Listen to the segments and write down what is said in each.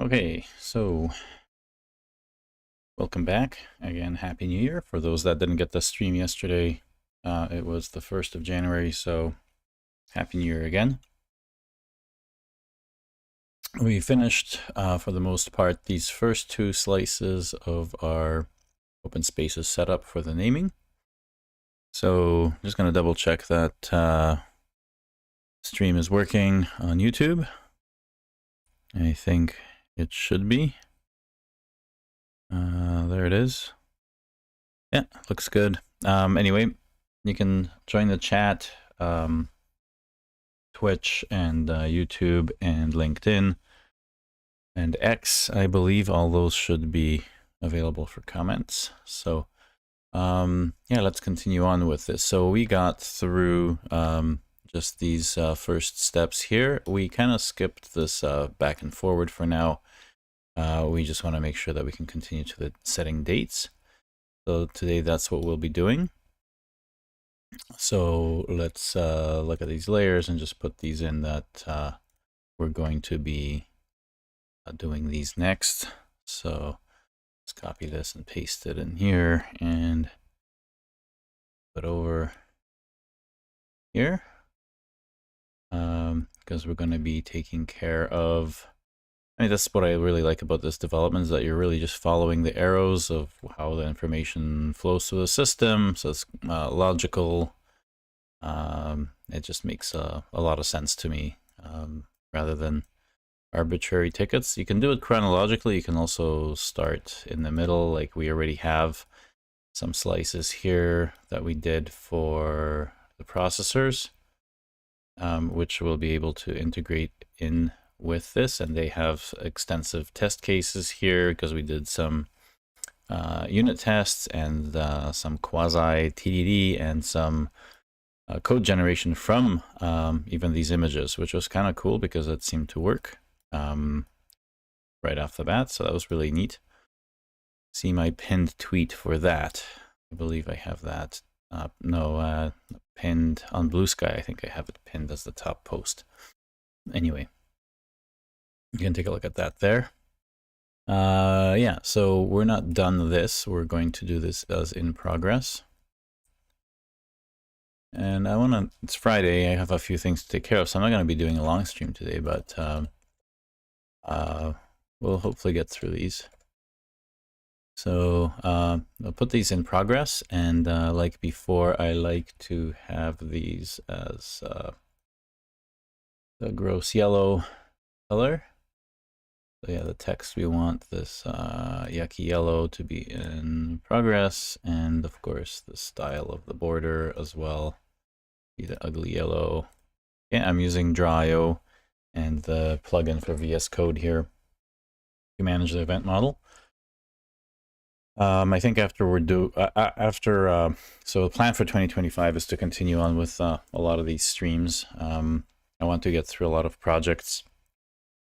Okay, so welcome back. Again, Happy New Year. For those that didn't get the stream yesterday, it was the 1st of January, so Happy New Year again. We finished, for the most part, these first two slices of our open spaces setup for the naming. So just going to double check that stream is working on YouTube. I think it should be. There it is. Yeah, looks good. Anyway, you can join the chat, Twitch and YouTube and LinkedIn and X. I believe all those should be available for comments. So yeah, let's continue on with this. So we got through just these first steps here. We kind of skipped this back and forward for now. We just want to make sure that we can continue to the setting dates. So today that's what we'll be doing. So let's look at these layers and just put these in that we're going to be doing these next. So let's copy this and paste it in here and put over here, because we're going to be taking care of, I mean, that's what I really like about this development, is that you're really just following the arrows of how the information flows through the system. So it's logical. It just makes a lot of sense to me, rather than arbitrary tickets. You can do it chronologically. You can also start in the middle. Like we already have some slices here that we did for the processors, which we'll be able to integrate in with this. And they have extensive test cases here because we did some unit tests and some quasi TDD and some code generation from even these images, which was kind of cool because it seemed to work right off the bat. So that was really neat. See my pinned tweet for that. I believe I have that. No, pinned on Blue Sky. I think I have it pinned as the top post. Anyway, you can take a look at that there. Yeah, so we're not done this. We're going to do this as in progress. And I want to, it's Friday, I have a few things to take care of, so I'm not going to be doing a long stream today, but we'll hopefully get through these. So I'll put these in progress, and like before, I like to have these as the gross yellow color. So yeah, the text, we want this yucky yellow to be in progress, and of course the style of the border as well. Be the ugly yellow. Yeah, I'm using Draw.io and the plugin for VS Code here to manage the event model. I think after we're so the plan for 2025 is to continue on with a lot of these streams. I want to get through a lot of projects.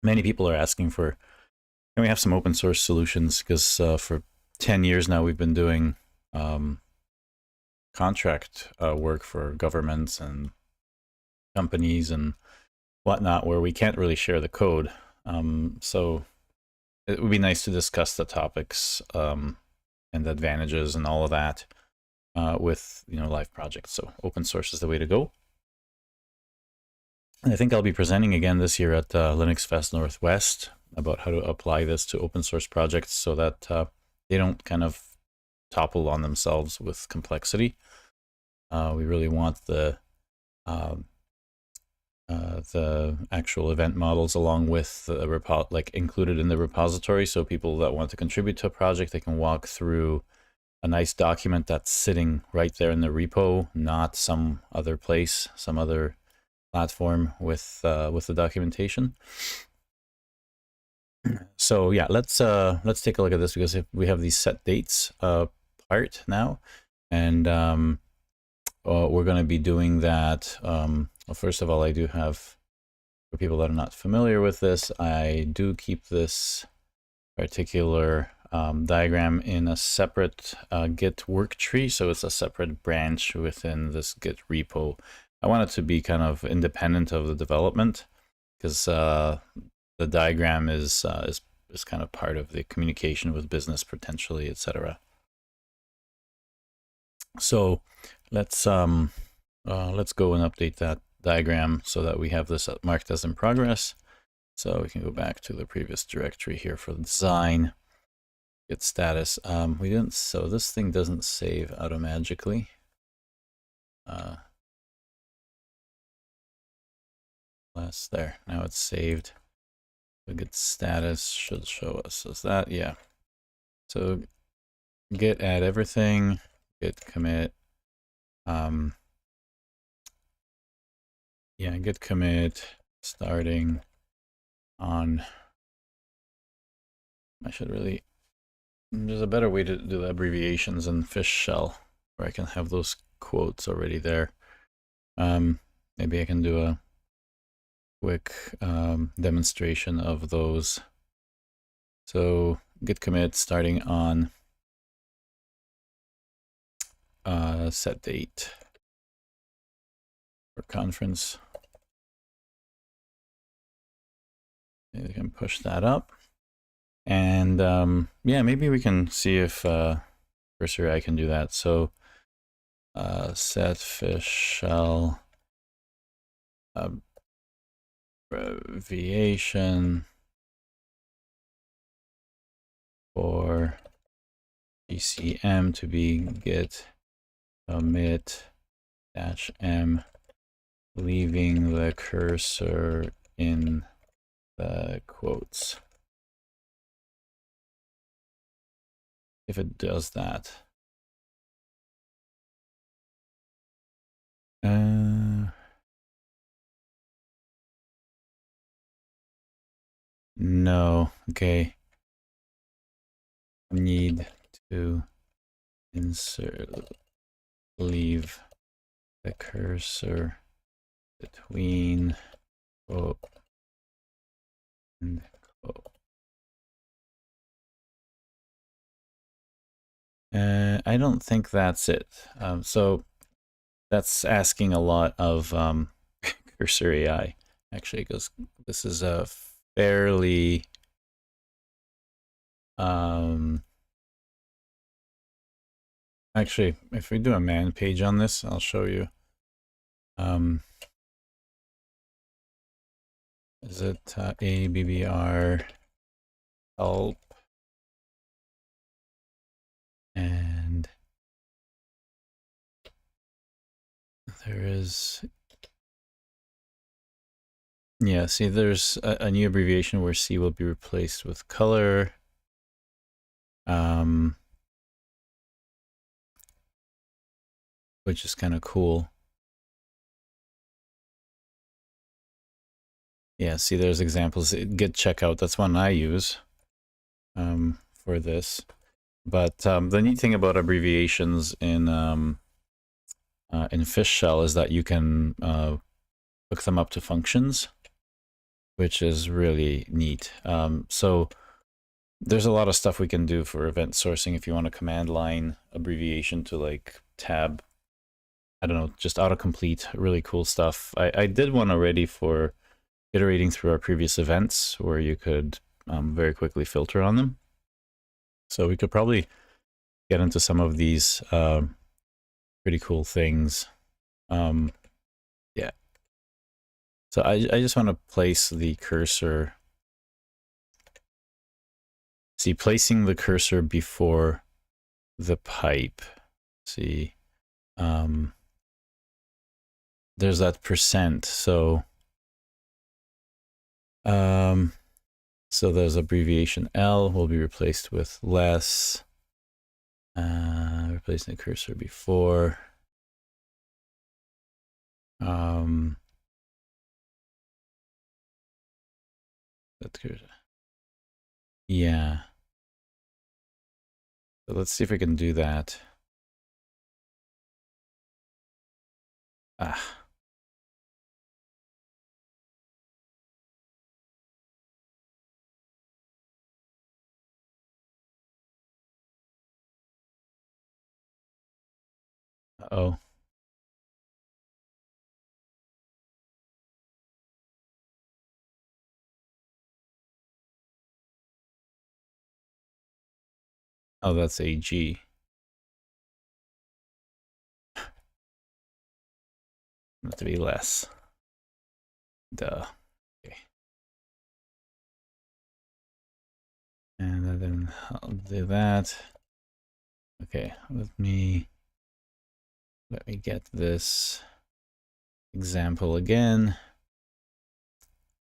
Many people are asking for, can we have some open source solutions? Because for 10 years now, we've been doing contract work for governments and companies and whatnot, where we can't really share the code. So it would be nice to discuss the topics and the advantages and all of that with live projects. So open source is the way to go. And I think I'll be presenting again this year at Linux Fest Northwest about how to apply this to open source projects so that they don't kind of topple on themselves with complexity. We really want the actual event models along with the like included in the repository, so people that want to contribute to a project, they can walk through a nice document that's sitting right there in the repo, not some other place, some other platform with the documentation. So yeah, let's take a look at this, because if we have these set dates part now, and we're going to be doing that. Well, first of all, I do have, for people that are not familiar with this, I do keep this particular diagram in a separate Git work tree. So it's a separate branch within this Git repo. I want it to be kind of independent of the development, because the diagram is is kind of part of the communication with business potentially, etc. So let's go and update that diagram so that we have this marked as in progress. So we can go back to the previous directory here for the design. Git status. We didn't, so this thing doesn't save automatically. Last there. Now it's saved. The git status should show us as that. Yeah. So git add everything. Git commit. Yeah, git commit starting on. I should really. There's a better way to do the abbreviations in Fish Shell, where I can have those quotes already there. Maybe I can do a quick demonstration of those. So git commit starting on set date for conference. Maybe we can push that up. And yeah, maybe we can see if Cursor AI can do that. So set Fish Shell abbreviation for GCM to be git commit -m, leaving the cursor in the quotes. If it does that. No, okay. Need to leave the cursor between quote and quote. I don't think that's it. So that's asking a lot of Cursor AI, actually, because this is a fairly actually, if we do a man page on this, I'll show you. Is it ABBR help? And there is, yeah, see, there's a new abbreviation where C will be replaced with color. Which is kind of cool. Yeah, see, there's examples. Git checkout, that's one I use for this. But the neat thing about abbreviations in Fish Shell is that you can hook them up to functions, which is really neat. So there's a lot of stuff we can do for event sourcing if you want a command line abbreviation to like tab, I don't know, just autocomplete, really cool stuff. I did one already for iterating through our previous events where you could very quickly filter on them. So we could probably get into some of these pretty cool things. Yeah. So I just want to place the cursor. See, placing the cursor before the pipe. See, there's that %. So, so there's abbreviation L will be replaced with less. Replacing the cursor before. That's good. Yeah. So let's see if we can do that. Ah. Uh-oh. Oh, that's AG. Have to be less. Duh. Okay. And then I'll do that. Okay, let me get this example again.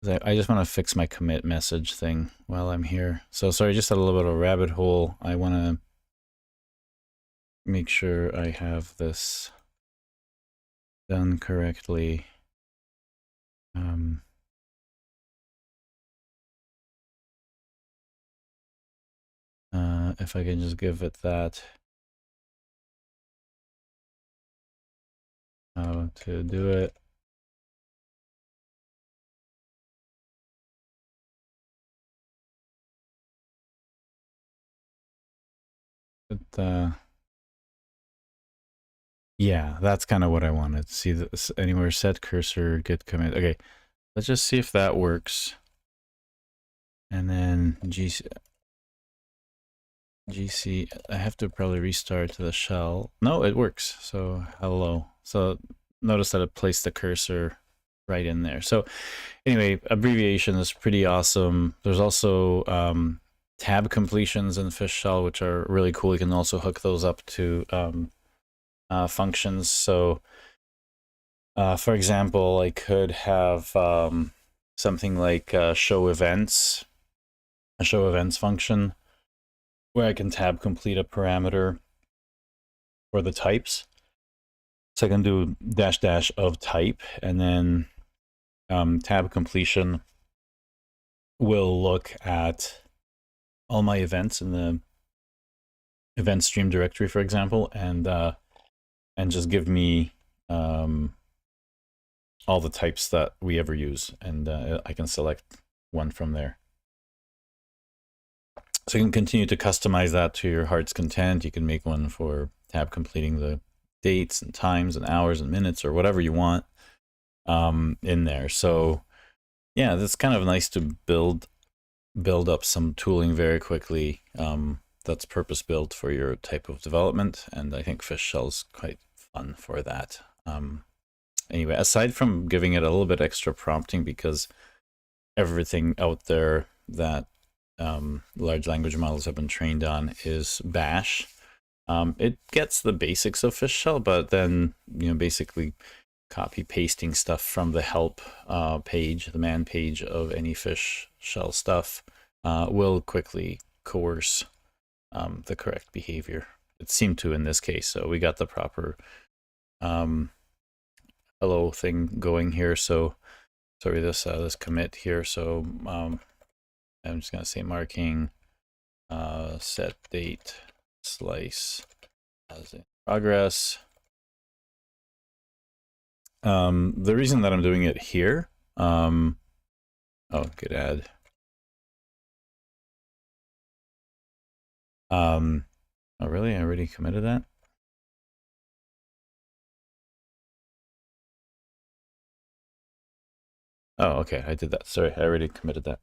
I just want to fix my commit message thing while I'm here. So sorry, just had a little bit of a rabbit hole. I want to make sure I have this done correctly. If I can just give it that. How to do it. But, yeah, that's kind of what I wanted. See this anywhere, set cursor, git commit. Okay, let's just see if that works. And then GC, I have to probably restart the shell. No, it works. So hello. So notice that it placed the cursor right in there. So anyway, abbreviation is pretty awesome. There's also tab completions in Fish Shell, which are really cool. You can also hook those up to functions. So for example, I could have something like show events, a show events function, where I can tab complete a parameter for the types. So I can do -- of type, and then tab completion will look at all my events in the event stream directory, for example, and just give me all the types that we ever use, and I can select one from there. So you can continue to customize that to your heart's content. You can make one for tab completing the dates and times and hours and minutes or whatever you want in there. So yeah, that's kind of nice to build up some tooling very quickly that's purpose built for your type of development, and I think Fish Shell's quite fun for that. Anyway, aside from giving it a little bit extra prompting, because everything out there that large language models have been trained on is Bash. It gets the basics of Fish Shell, but then, you know, basically copy pasting stuff from the help page, the man page of any Fish Shell stuff will quickly coerce the correct behavior. It seemed to in this case. So we got the proper hello thing going here. So sorry, this commit here. So I'm just gonna say marking set date slice as in progress. The reason that I'm doing it here, oh, good add. Oh really? I already committed that? Oh, okay, I did that. Sorry, I already committed that.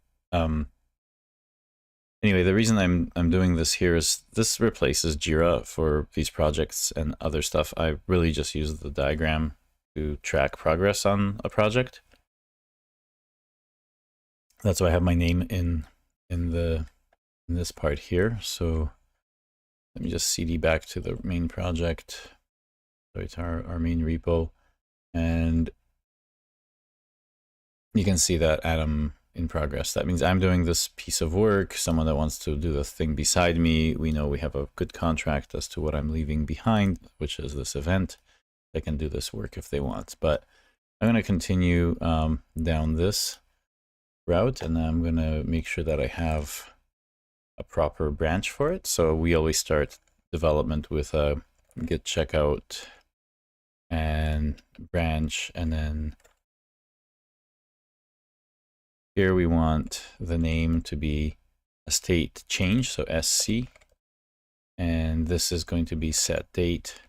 Anyway, the reason I'm doing this here is this replaces Jira for these projects and other stuff. I really just use the diagram to track progress on a project. That's why I have my name in this part here. So let me just CD back to the main project. So it's our main repo, and you can see that Atom in progress. That means I'm doing this piece of work. Someone that wants to do the thing beside me, we know we have a good contract as to what I'm leaving behind, which is this event. They can do this work if they want. But I'm going to continue down this route, and I'm going to make sure that I have a proper branch for it. So we always start development with a git checkout and branch, and then here we want the name to be a state change, so SC, and this is going to be set date,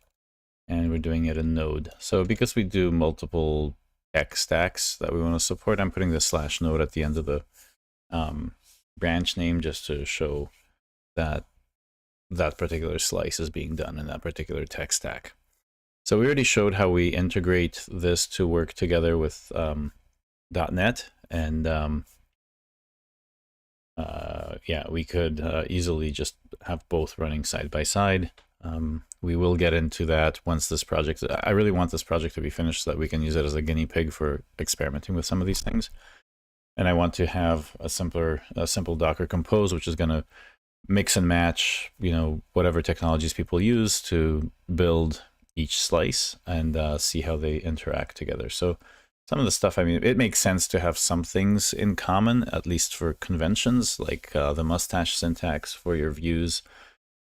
and we're doing it in Node. So because we do multiple tech stacks that we want to support, I'm putting the /node at the end of the branch name just to show that that particular slice is being done in that particular tech stack. So we already showed how we integrate this to work together with .NET, and yeah, we could easily just have both running side by side. We will get into that once this project, I really want this project to be finished so that we can use it as a guinea pig for experimenting with some of these things. And I want to have a simple Docker Compose, which is going to mix and match, whatever technologies people use to build each slice and see how they interact together. So some of the stuff, it makes sense to have some things in common, at least for conventions, like the mustache syntax for your views.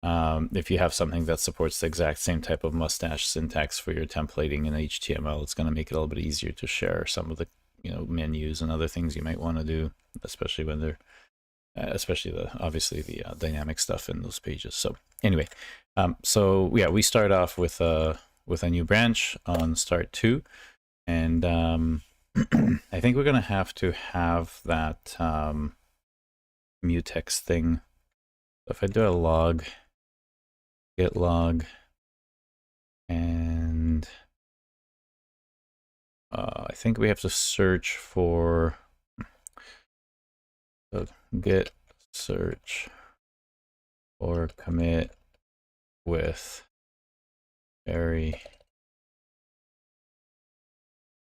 If you have something that supports the exact same type of mustache syntax for your templating in HTML, it's going to make it a little bit easier to share some of the menus and other things you might want to do, especially when they're obviously the dynamic stuff in those pages. So anyway, so yeah, we start off with a new branch on start 2, and I think we're gonna have to have that mutex thing. So if I do a log, git log, and I think we have to search for git search or commit with very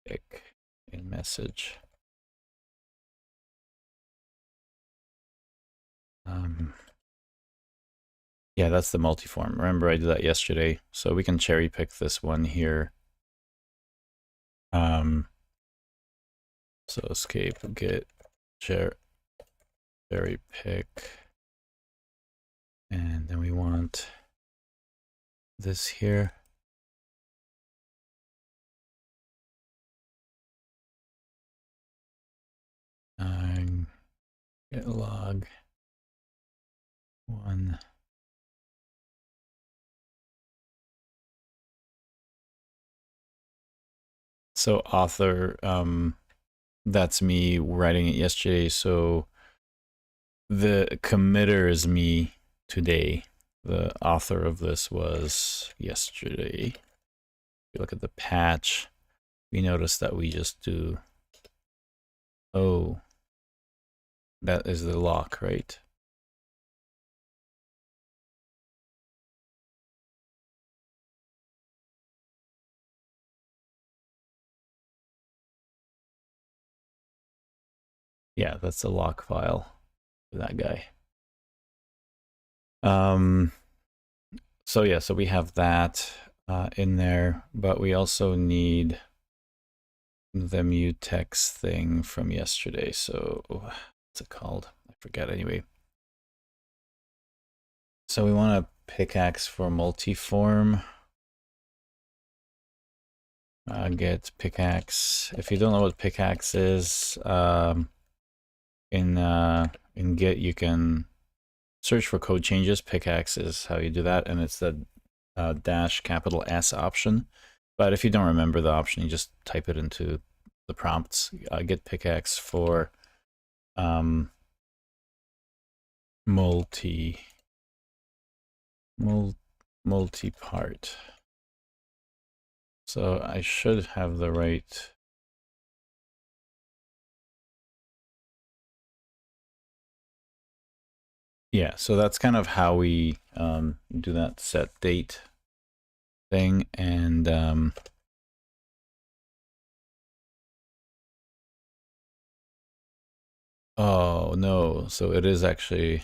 pick a message. Yeah, that's the multi-form. Remember I did that yesterday, so we can cherry pick this one here. So escape git cherry pick, and then we want this here. Git log 1. So author, that's me writing it yesterday. So the committer is me today. The author of this was yesterday. If you look at the patch, we notice that we just do, oh, that is the lock, right? Yeah, that's the lock file for that guy. So yeah, so we have that in there, but we also need the mutex thing from yesterday. So what's it called? I forget anyway. So we want a pickaxe for multiform. Get pickaxe. If you don't know what pickaxe is, in Git you can search for code changes. Pickaxe is how you do that, and it's the -S option. But if you don't remember the option, you just type it into the prompts. Get pickaxe for multi-part. So I should have the right. Yeah, so that's kind of how we do that set date thing. And oh no, so it is actually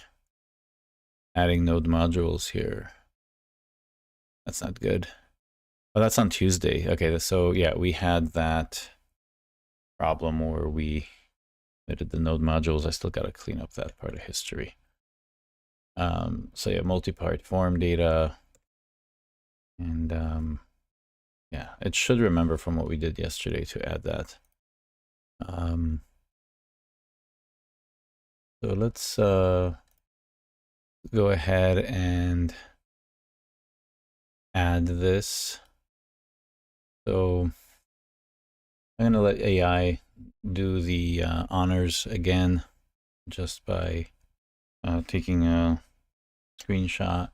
adding node modules here. That's not good. Oh, that's on Tuesday. Okay, so yeah, we had that problem where we did the node modules. I still got to clean up that part of history. So yeah, multi-part form data, and yeah, it should remember from what we did yesterday to add that. So let's go ahead and add this. So I'm gonna let AI do the honors again, just by taking a screenshot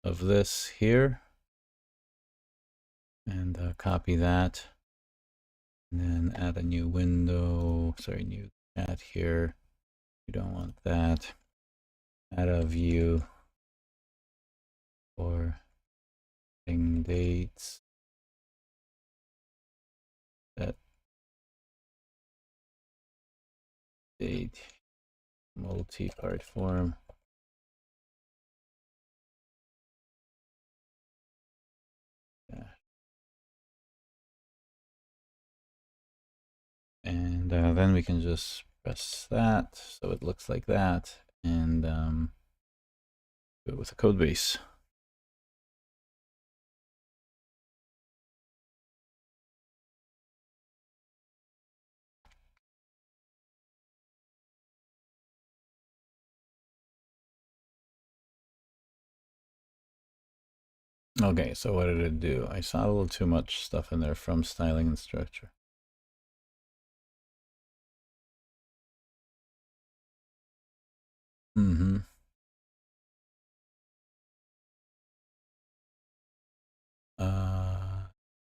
of this here and copy that. And then add a new window, sorry, new chat here. You don't want that. Add a view for thing dates. That date multi-part form. Yeah. And then we can just press that so it looks like that, and do it with a code base. Okay, so what did it do? I saw a little too much stuff in there from styling and structure. Mm-hmm.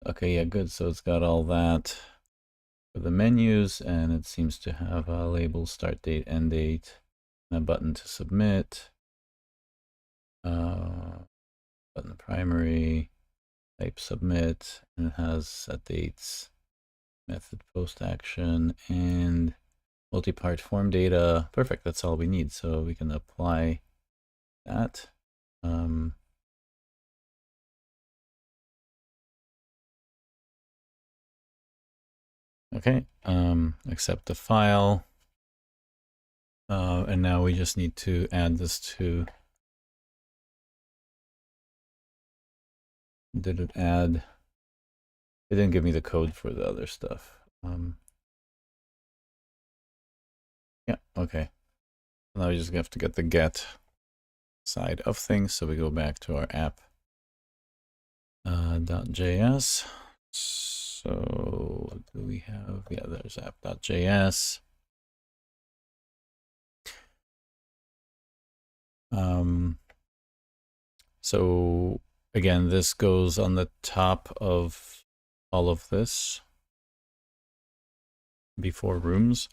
Okay, yeah, good. So it's got all that for the menus, and it seems to have a label, start date, end date, and a button to submit. Button primary, type submit, and it has set dates, method post action, and multi-part form data. Perfect, that's all we need. So we can apply that. Okay, accept the file. And now we just need to add this to, did it add? It didn't give me the code for the other stuff. Yeah, okay. Now we just have to get the get side of things. So we go back to our app .js. So what do we have? Yeah, there's app.js. So again, this goes on the top of all of this before rooms.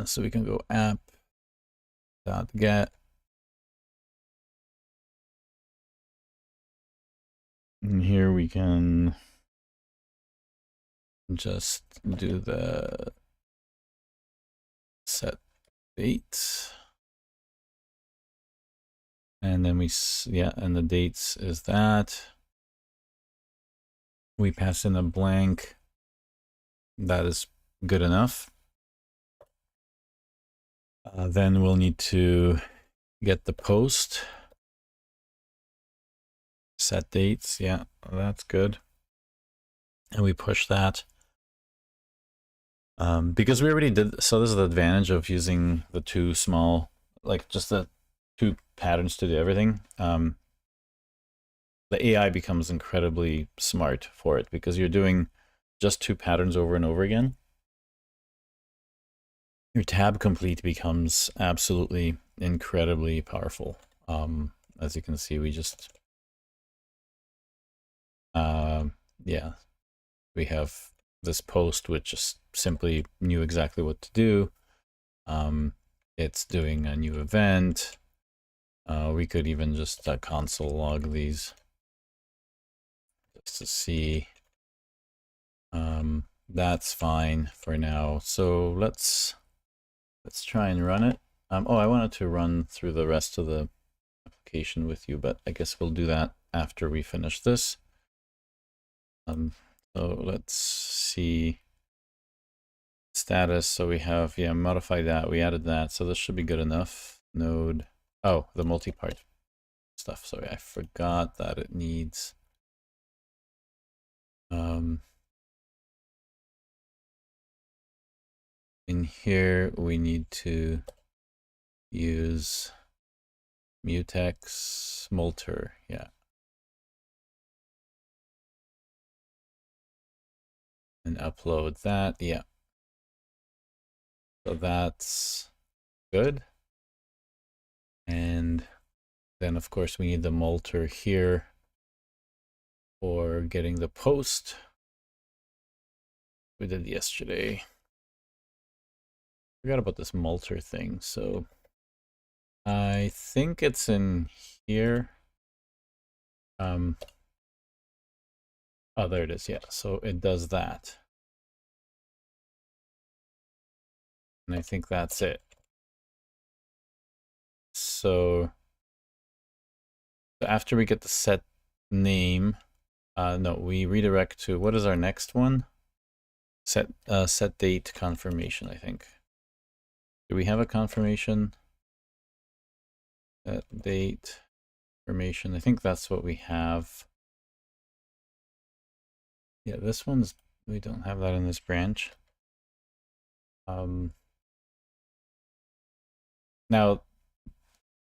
So we can go app.get. And here we can just do the set date. And then we, yeah, and the dates is that. We pass in a blank. That is good enough. Then we'll need to get the post. Set dates, yeah, that's good. And we push that. Because we already did, so this is the advantage of using the two small, like just the two patterns to do everything. The AI becomes incredibly smart for it because you're doing just two patterns over and over again. Your tab complete becomes absolutely incredibly powerful. As you can see, we just, yeah, we have this post which just simply knew exactly what to do. It's doing a new event. We could even just console log these just to see. That's fine for now. So let's try and run it. Oh, I wanted to run through the rest of the application with you, but I guess we'll do that after we finish this. So let's see status. So we have, yeah, modify that. We added that. So this should be good enough. Node. Oh, the multi-part stuff. Sorry, I forgot that it needs. In here, we need to use mutex multer. Yeah. And upload that. Yeah. So that's good. And then of course we need the Multer here for getting the post we did yesterday. Forgot about this Multer thing. So I think it's in here. Oh, there it is. Yeah, so it does that. And I think that's it. So after we get the set name, no, we redirect to, what is our next one? Set date confirmation, I think. Do we have a confirmation? Set date confirmation. I think that's what we have. Yeah, this one's, we don't have that in this branch. Now,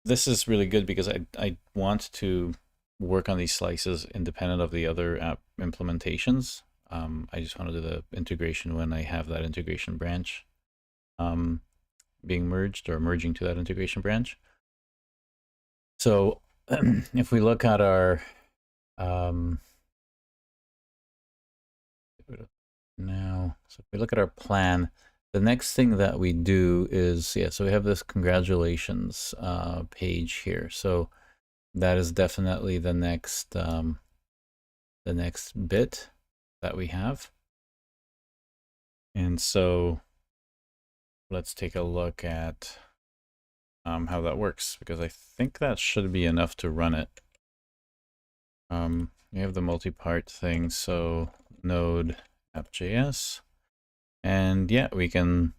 this is really good because I want to work on these slices independent of the other app implementations. I just want to do the integration when I have that integration branch being merged or merging to that integration branch. So if we look at our now, so if we look at our plan, the next thing that we do is, yeah, so we have this congratulations page here. So that is definitely the next bit that we have. And so let's take a look at how that works, because I think that should be enough to run it. We have the multi-part thing, so node app.js, and yeah, we can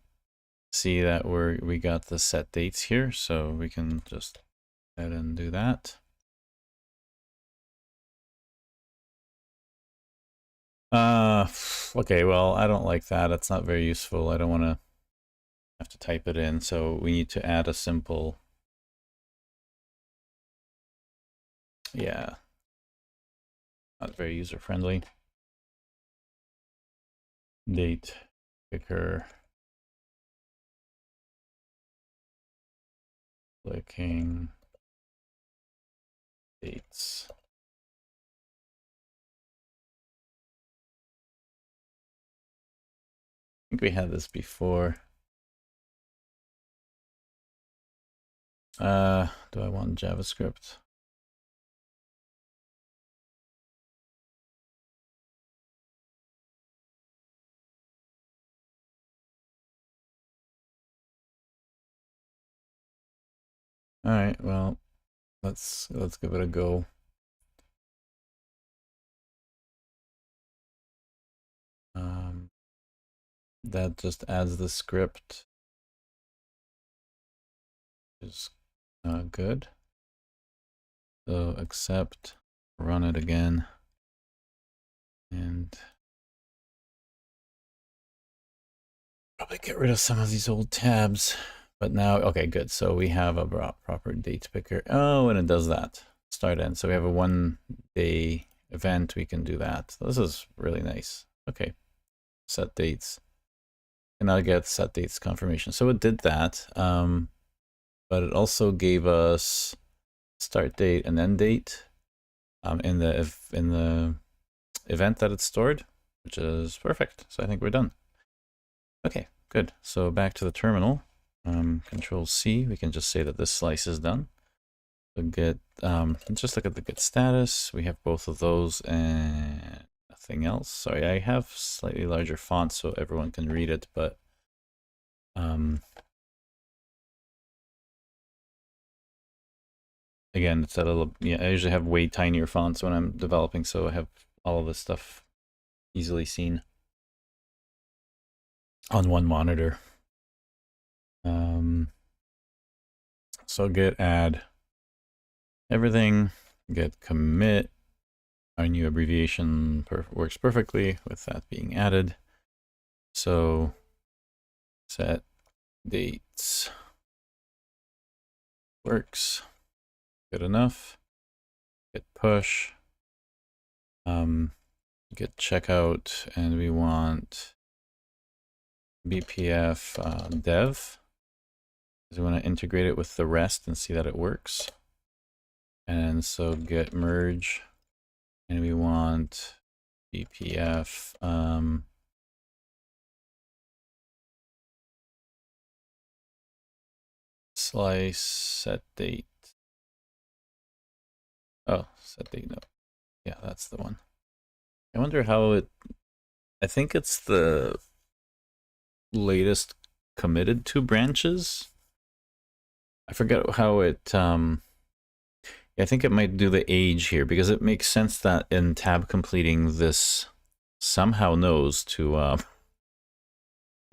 see that we got the set dates here, so we can just go ahead and do that. Okay, well, I don't like that. It's not very useful. I don't want to have to type it in, so we need to add a simple, yeah, not very user-friendly. Date picker, clicking dates. I think we had this before. Do I want JavaScript? All right, well, let's give it a go. That just adds the script. Is good. So accept, run it again, and probably get rid of some of these old tabs. But now, okay, good. So we have a proper date picker. Oh, and it does that. Start end. So we have a 1 day event. We can do that. This is really nice. Okay. Set dates. And I'll get set dates confirmation. So it did that. But it also gave us start date and end date in the event that it's stored, which is perfect. So I think we're done. Okay, good. So back to the terminal. Control C, we can just say that this slice is done. So get, let's just look at the get status. We have both of those and nothing else. Sorry, I have slightly larger font so everyone can read it, but again, it's at a little, yeah, I usually have way tinier fonts when I'm developing, so I have all of this stuff easily seen on one monitor. So get add everything, get commit. Our new abbreviation works perfectly with that being added. So set dates works. Good enough. Get push. Get checkout, and we want BPF dev. because we want to integrate it with the rest and see that it works. And so git merge, and we want BPF slice set date. Oh, set date, no. Yeah, that's the one. I wonder how it, I think it's the latest committed to branches. I forget how it, I think it might do the age here, because it makes sense that in tab completing this somehow knows to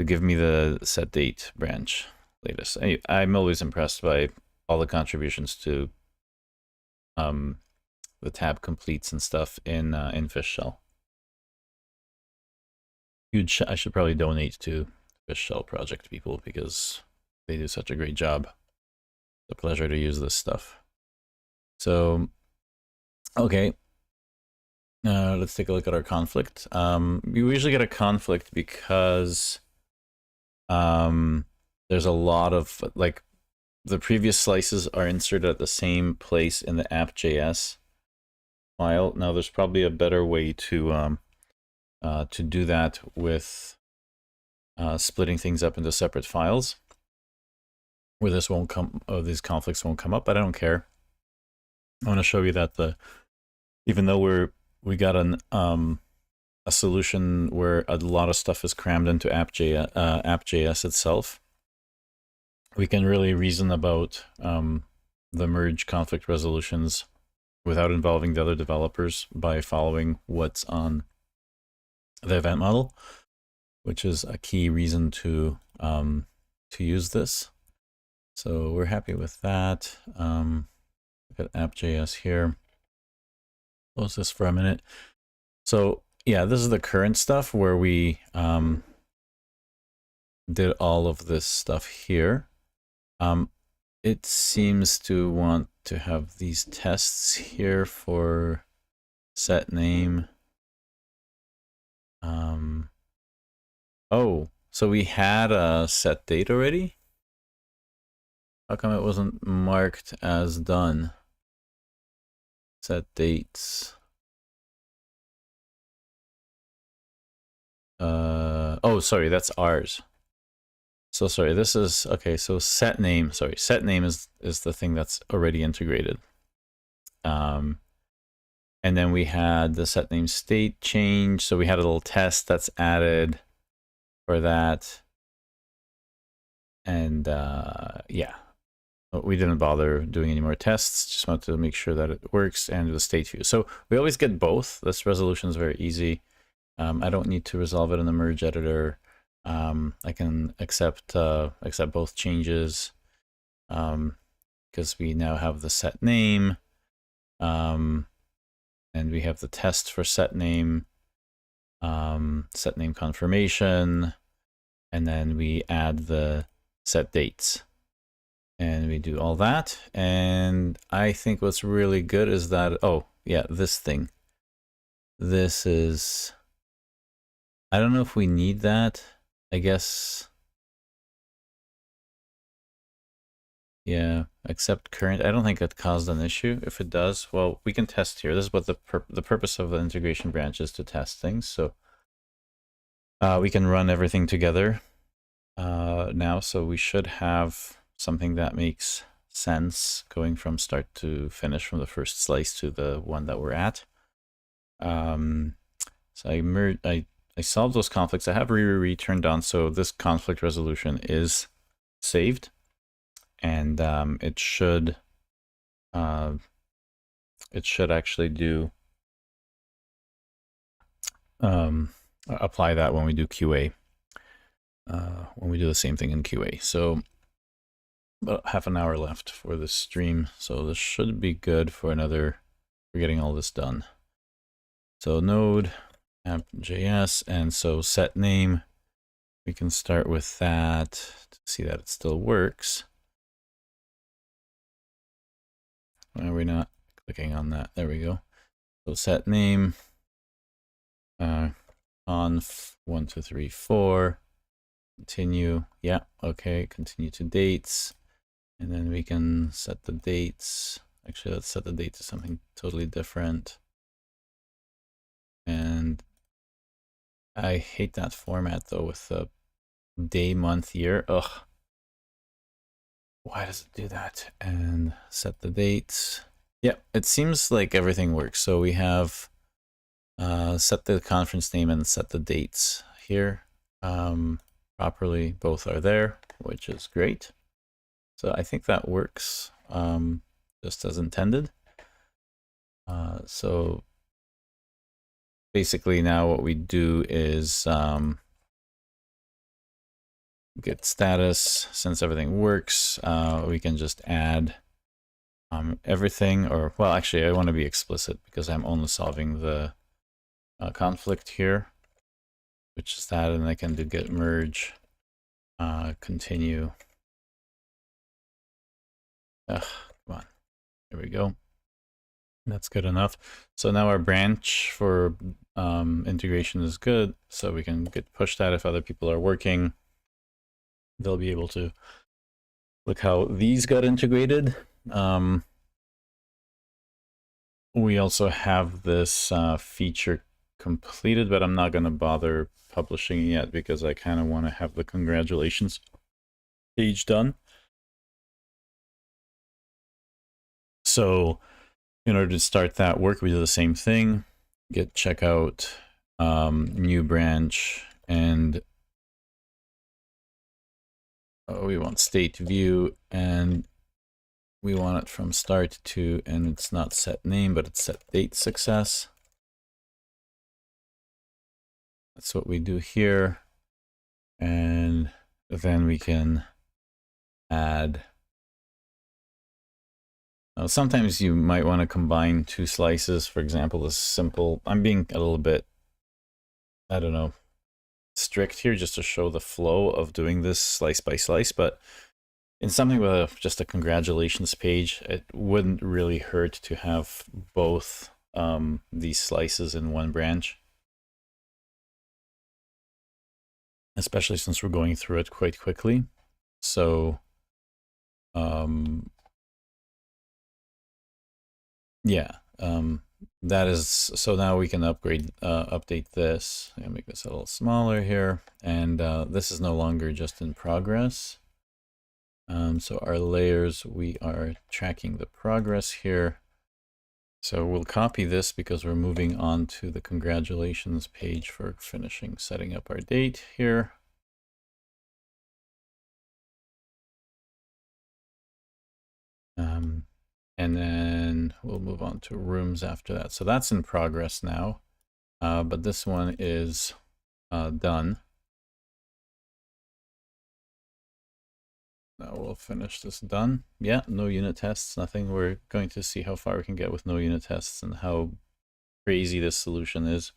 give me the set date branch latest. I'm always impressed by all the contributions to the tab completes and stuff in Fishshell. Huge. I should probably donate to Fishshell project people because they do such a great job. It's a pleasure to use this stuff. So, okay. Let's take a look at our conflict. We usually get a conflict because there's a lot of, like, the previous slices are inserted at the same place in the app.js file. Now, there's probably a better way to do that with splitting things up into separate files, where this won't come, these conflicts won't come up, but I don't care. I want to show you that even though we got a solution where a lot of stuff is crammed into app.js itself, we can really reason about the merge conflict resolutions without involving the other developers by following what's on the event model, which is a key reason to use this. So we're happy with that. Look at app.js here. Close this for a minute. So yeah, this is the current stuff where we did all of this stuff here. It seems to want to have these tests here for set name. Oh, so we had a set date already? How come it wasn't marked as done? Set dates. Oh, sorry, that's ours. So sorry, this is, okay, so set name, sorry, set name is the thing that's already integrated. And then we had the set name state change. So we had a little test that's added for that. And yeah, but we didn't bother doing any more tests. Just wanted to make sure that it works and the state view. So we always get both. This resolution is very easy. I don't need to resolve it in the merge editor. I can accept both changes because we now have the set name, and we have the test for set name confirmation, and then we add the set dates, and we do all that. And I think what's really good is that, oh yeah, this thing. This is, I don't know if we need that. I guess, yeah, accept current. I don't think it caused an issue. If it does, well, we can test here. This is what the purpose of the integration branch is, to test things. So we can run everything together now. So we should have something that makes sense going from start to finish, from the first slice to the one that we're at. So I solved those conflicts. I have re turned on, so this conflict resolution is saved, and it should actually do apply that when we do QA, when we do the same thing in QA. So about half an hour left for this stream, so this should be good for getting all this done. So node app.js, and so set name, we can start with that to see that it still works. Why are we not clicking on that? There we go. So set name, conf 1, 2, 3, 4, continue. Yeah, okay, continue to dates. And then we can set the dates. Actually, let's set the date to something totally different. And I hate that format though, with the day, month, year. Ugh. Why does it do that? And set the dates. Yeah, it seems like everything works. So we have set the conference name and set the dates here properly. Both are there, which is great. So I think that works just as intended. So basically now what we do is get status. Since everything works, we can just add everything, or well, actually I want to be explicit because I'm only solving the conflict here, which is that, and I can do get merge, continue. Ugh, come on, there we go. That's good enough. So now our branch for integration is good, so we can push that if other people are working. They'll be able to look how these got integrated. We also have this feature completed, but I'm not going to bother publishing it yet because I kind of want to have the congratulations page done. So in order to start that work, we do the same thing, get checkout, new branch, and we want state view, and we want it from start to, and it's not set name, but it's set date success. That's what we do here. And then we can add. Now, sometimes you might want to combine two slices. For example, this simple, I'm being a little bit, I don't know, strict here just to show the flow of doing this slice by slice, but in something with just a congratulations page, it wouldn't really hurt to have both these slices in one branch, especially since we're going through it quite quickly. So yeah, that is, so now we can update this and make this a little smaller here, and this is no longer just in progress. So our layers, we are tracking the progress here. So we'll copy this because we're moving on to the congratulations page for finishing setting up our date here. And then we'll move on to rooms after that. So that's in progress now, but this one is done. Now we'll finish this done. Yeah, no unit tests, nothing. We're going to see how far we can get with no unit tests and how crazy this solution is.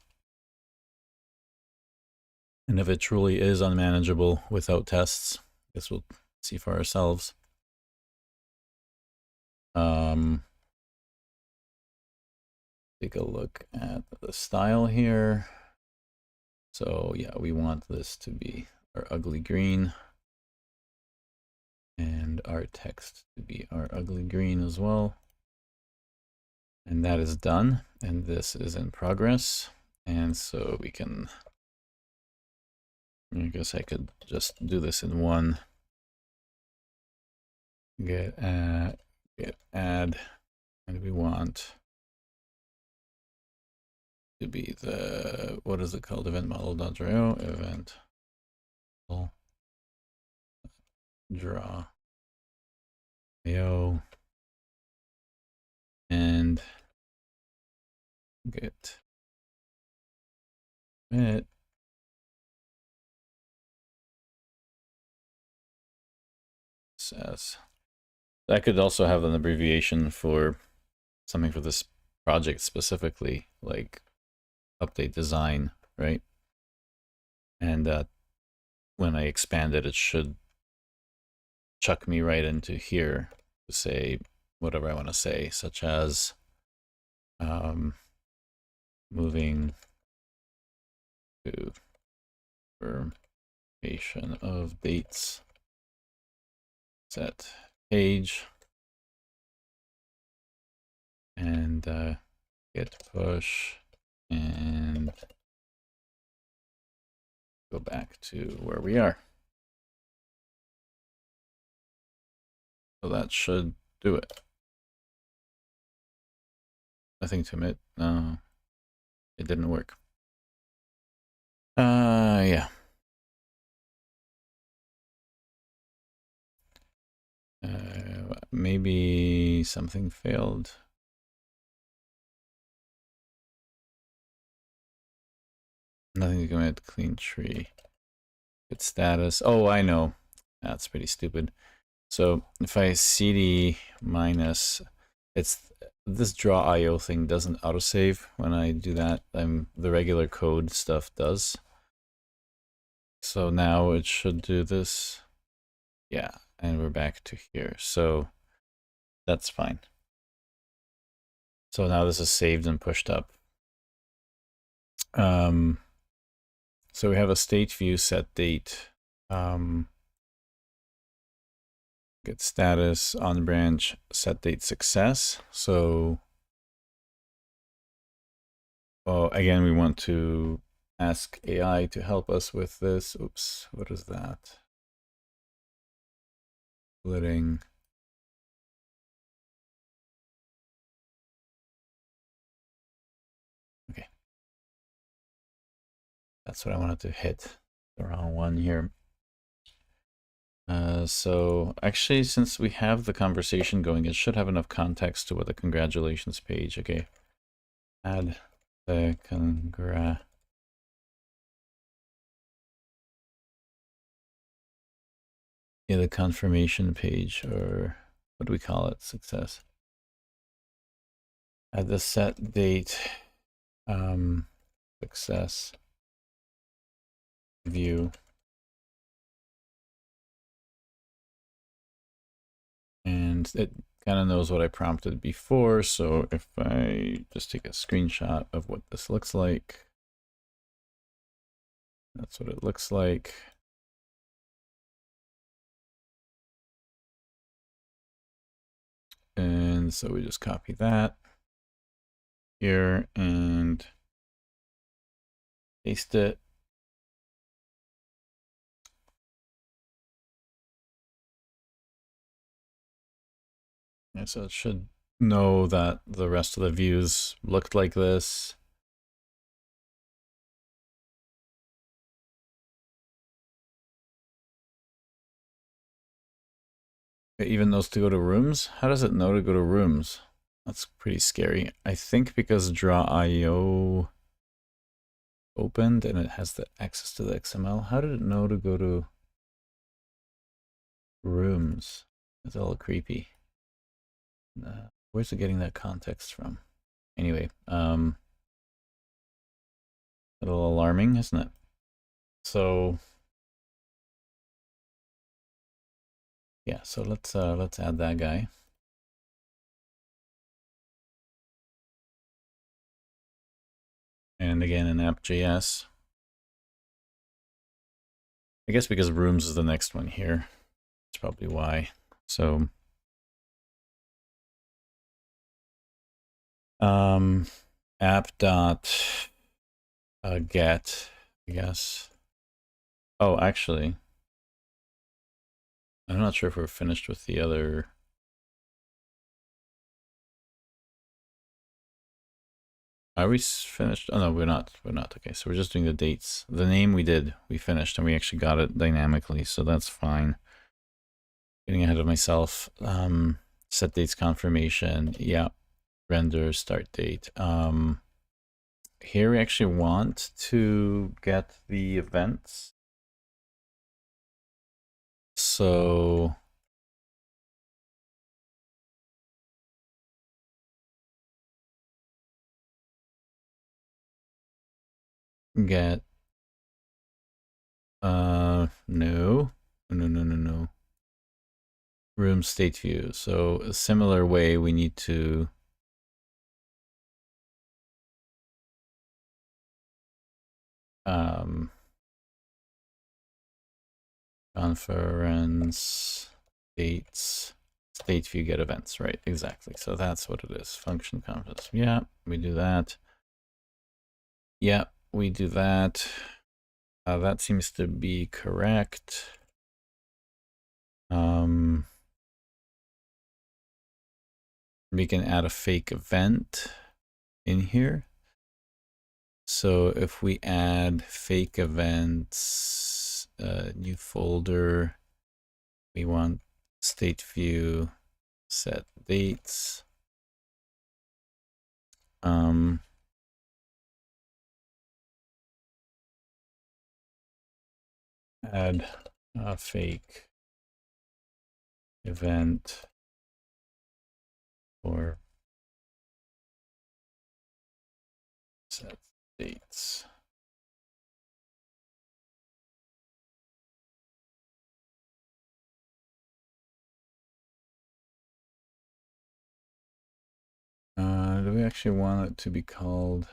And if it truly is unmanageable without tests, I guess we'll see for ourselves. Take a look at the style here. So yeah, we want this to be our ugly green, and our text to be our ugly green as well. And that is done, and this is in progress. And so we can, I guess I could just do this in one. Get add, and we want to be the, what is it called? Event model.draw, event draw IO, and get it. Says I could also have an abbreviation for something for this project specifically, like update design, right? And when I expand it, it should chuck me right into here to say whatever I want to say, such as moving to information of dates set page and git push and go back to where we are. So that should do it. Nothing to admit. No, it didn't work. Yeah. Maybe something failed. Nothing to commit, clean tree. Git status. Oh, I know. That's pretty stupid. So if I cd minus, it's this draw IO thing doesn't autosave when I do that. The regular code stuff does. So now it should do this. Yeah, and we're back to here. So that's fine. So now this is saved and pushed up. So we have a state view set date. Get status on branch set date success. So again, we want to ask AI to help us with this. Oops, what is that? Splitting. Okay. That's what I wanted to hit. The wrong one here. So actually, since we have the conversation going, it should have enough context to what the congratulations page. Okay. Add the the confirmation page, or what do we call it? Success. Add the set date, success view. And it kind of knows what I prompted before. So if I just take a screenshot of what this looks like, that's what it looks like. And so we just copy that here and paste it. And so it should know that the rest of the views looked like this. It even knows to go to rooms. How does it know to go to rooms? That's pretty scary. I think because draw IO opened and it has the access to the XML. How did it know to go to rooms? It's all creepy. Where's it getting that context from? Anyway, a little alarming, isn't it? So yeah, so let's add that guy. And again in app.js. I guess because rooms is the next one here. That's probably why. So app dot get, I guess. Oh, actually, I'm not sure if we're finished with the other. Are we finished? Oh no, we're not. We're not. Okay, so we're just doing the dates. The name we finished, and we actually got it dynamically, so that's fine. Getting ahead of myself. Set dates confirmation. Yeah, render start date. Here we actually want to get the events. So get no room state view. So a similar way we need to conference dates state view get events, right? Exactly. So that's what it is. Function confidence. Yeah, we do that. Yeah, we do that. That seems to be correct. We can add a fake event in here. So if we add fake events, new folder, we want state view set dates. Add a fake event or set dates. Do we actually want it to be called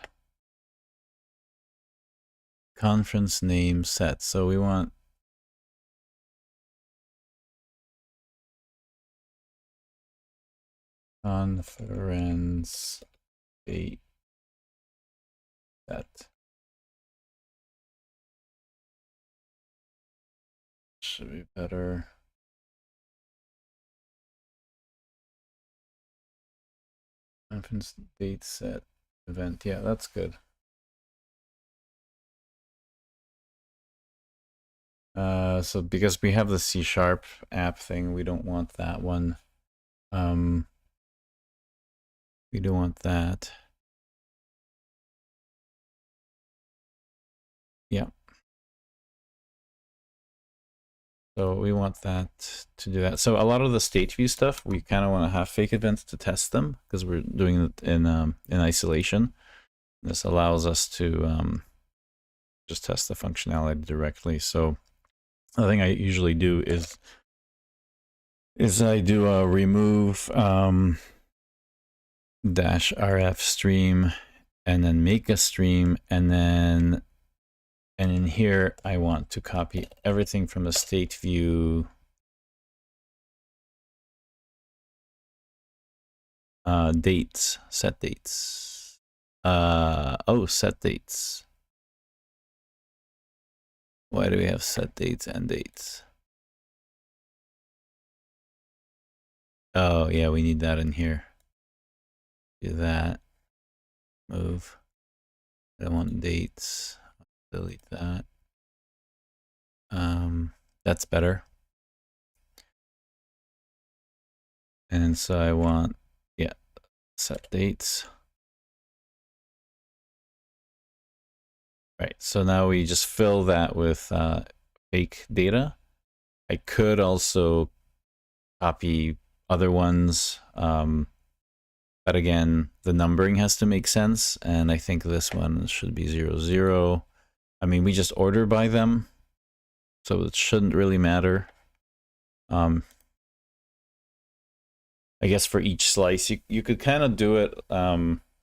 conference name set? So we want conference date set. Should be better. Conference date set event. Yeah, that's good. So because we have the C# app thing, we don't want that one. We don't want that. Yeah. So we want that to do that. So a lot of the state view stuff, we kind of want to have fake events to test them because we're doing it in isolation. This allows us to just test the functionality directly. So the thing I usually do is I do a remove -rf stream and then make a stream, and in here I want to copy everything from the state view dates, set dates. Oh, set dates. Why do we have set dates and dates? Oh yeah, we need that in here. Do that. Move. I don't want dates. Delete that. That's better. And so I want, yeah, set dates. Right, so now we just fill that with fake data. I could also copy other ones, but again, the numbering has to make sense, and I think this one should be 0, 0. I mean, we just order by them, so it shouldn't really matter. I guess for each slice, you could kind of do it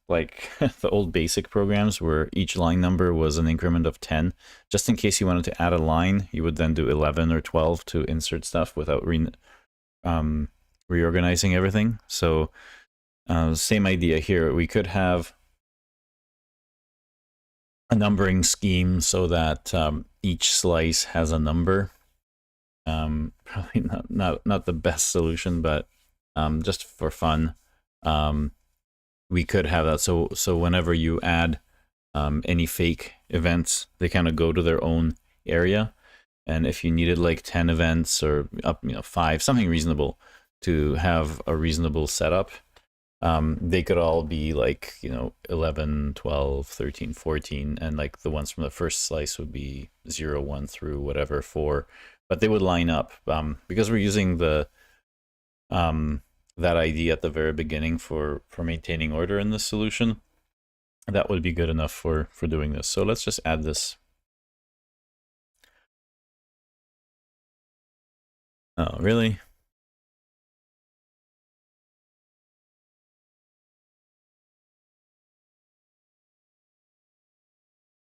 like the old BASIC programs where each line number was an increment of 10. Just in case you wanted to add a line, you would then do 11 or 12 to insert stuff without reorganizing everything. So same idea here. We could have a numbering scheme so that each slice has a number. Probably not the best solution, but just for fun, we could have that. So whenever you add any fake events, they kind of go to their own area. And if you needed like 10 events or up, 5, something reasonable to have a reasonable setup, they could all be like, 11, 12, 13, 14. And like the ones from the first slice would be 0, 1 through whatever 4. But they would line up because we're using the that ID at the very beginning for maintaining order in the solution. That would be good enough for doing this. So let's just add this. Oh, really?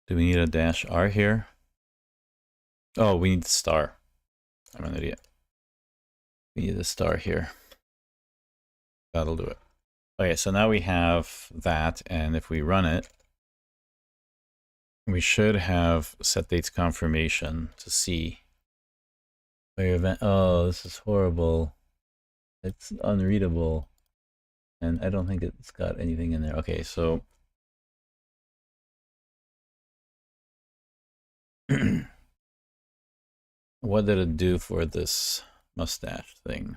Do we need a -r here? Oh, we need the star. I'm an idiot. We need a star here. That'll do it. Okay, so now we have that, and if we run it, we should have set dates confirmation to see where event. Oh, this is horrible. It's unreadable, and I don't think it's got anything in there. Okay, so what did it do for this mustache thing?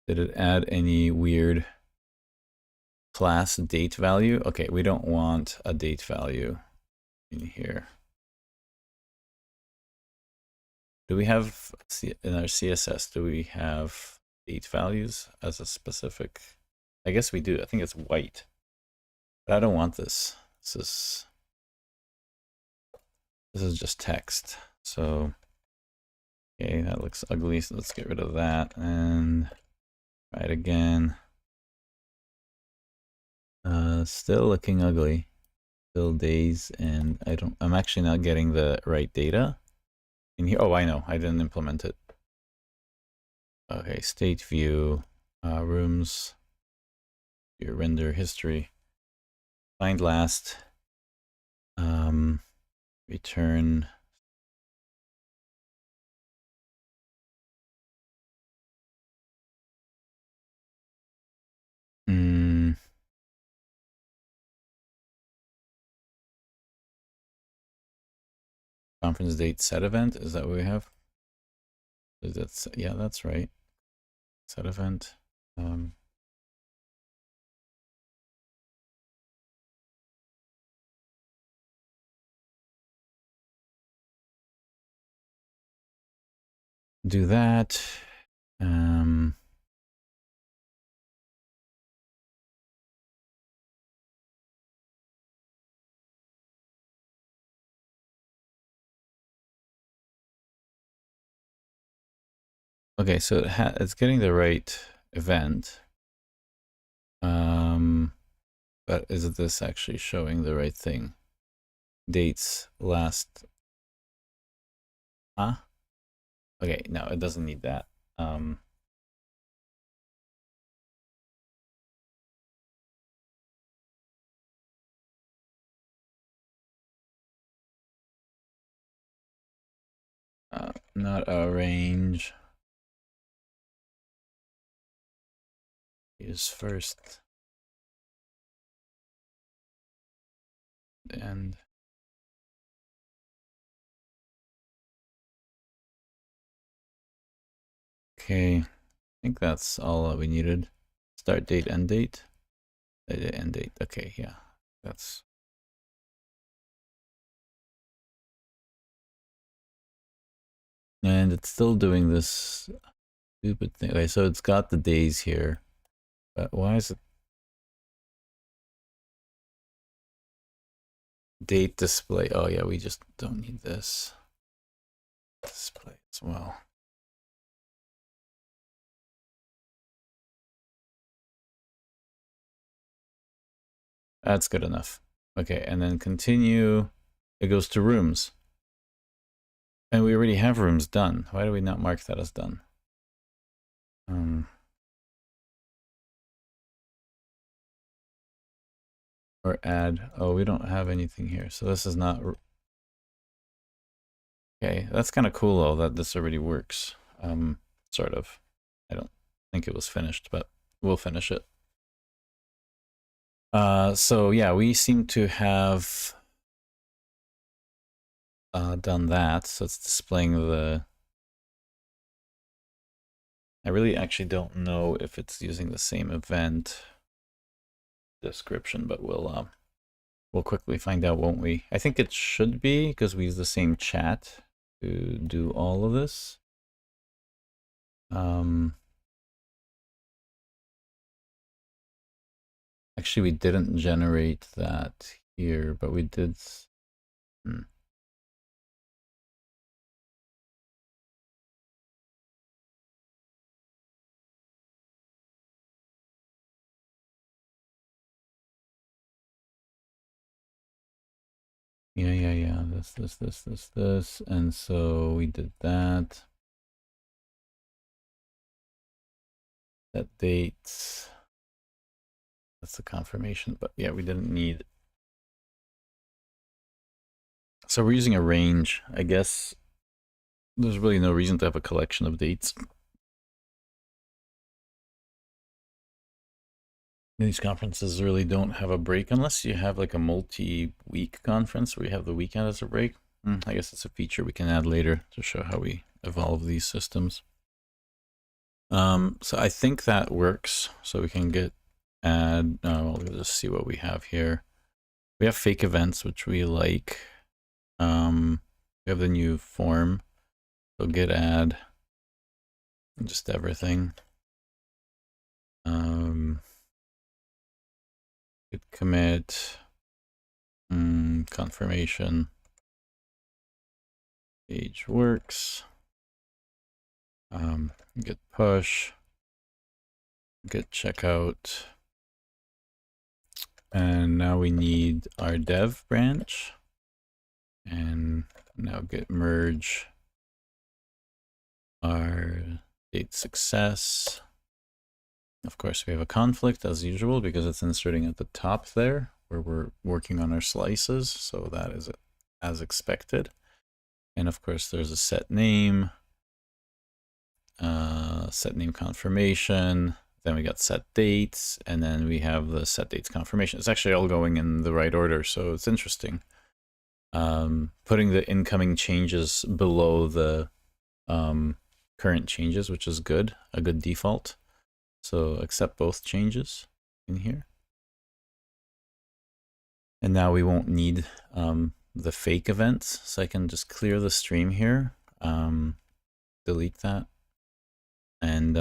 Did it add any weird class date value? Okay, we don't want a date value in here. Do we have, in our CSS, do we have date values as a specific? I guess we do. I think it's white. But I don't want this. This is just text. So, okay, that looks ugly. So let's get rid of that and try it again. Still looking ugly. Still days, and I'm actually not getting the right data in here. Oh, I know. I didn't implement it. Okay, state view, rooms, your render history, find last, return. Conference date set event, is that what we have? That's, yeah, that's right. Set event. Do that. Okay, so it's getting the right event. But is this actually showing the right thing? Dates last. Huh? Okay, no, it doesn't need that. Not arrange. Is first. And okay, I think that's all that we needed. Start date, end date. End date. Okay, yeah, that's. And it's still doing this stupid thing. Okay, so it's got the days here, but why is it date display? Oh yeah, we just don't need this display as well. That's good enough. Okay, and then continue. It goes to rooms. And we already have rooms done. Why do we not mark that as done? Or add. Oh, we don't have anything here. So this is not. Okay, that's kind of cool though that this already works. Sort of. I don't think it was finished, but we'll finish it. So yeah, we seem to have done that. So it's displaying the. I really actually don't know if it's using the same event description, but we'll quickly find out, won't we? I think it should be because we use the same chat to do all of this. Actually, we didn't generate that here, but we did. Yeah. This. And so we did that. That date. That's the confirmation, but yeah, we didn't need. So we're using a range. I guess there's really no reason to have a collection of dates. These conferences really don't have a break unless you have like a multi-week conference where you have the weekend as a break. I guess it's a feature we can add later to show how we evolve these systems. So I think that works. So we can add, we'll just see what we have here. We have fake events, which we like. We have the new form. So git add, just everything. Git commit, confirmation, page works. Git push, git checkout, and now we need our dev branch, and now git merge our date success. Of course, we have a conflict as usual because it's inserting at the top there where we're working on our slices, so that is as expected. And of course, there's a set name confirmation, then we got set dates, and then we have the set dates confirmation. It's actually all going in the right order, so it's interesting. Putting the incoming changes below the current changes, which is good, a good default. So accept both changes in here. And now we won't need the fake events, so I can just clear the stream here, delete that. And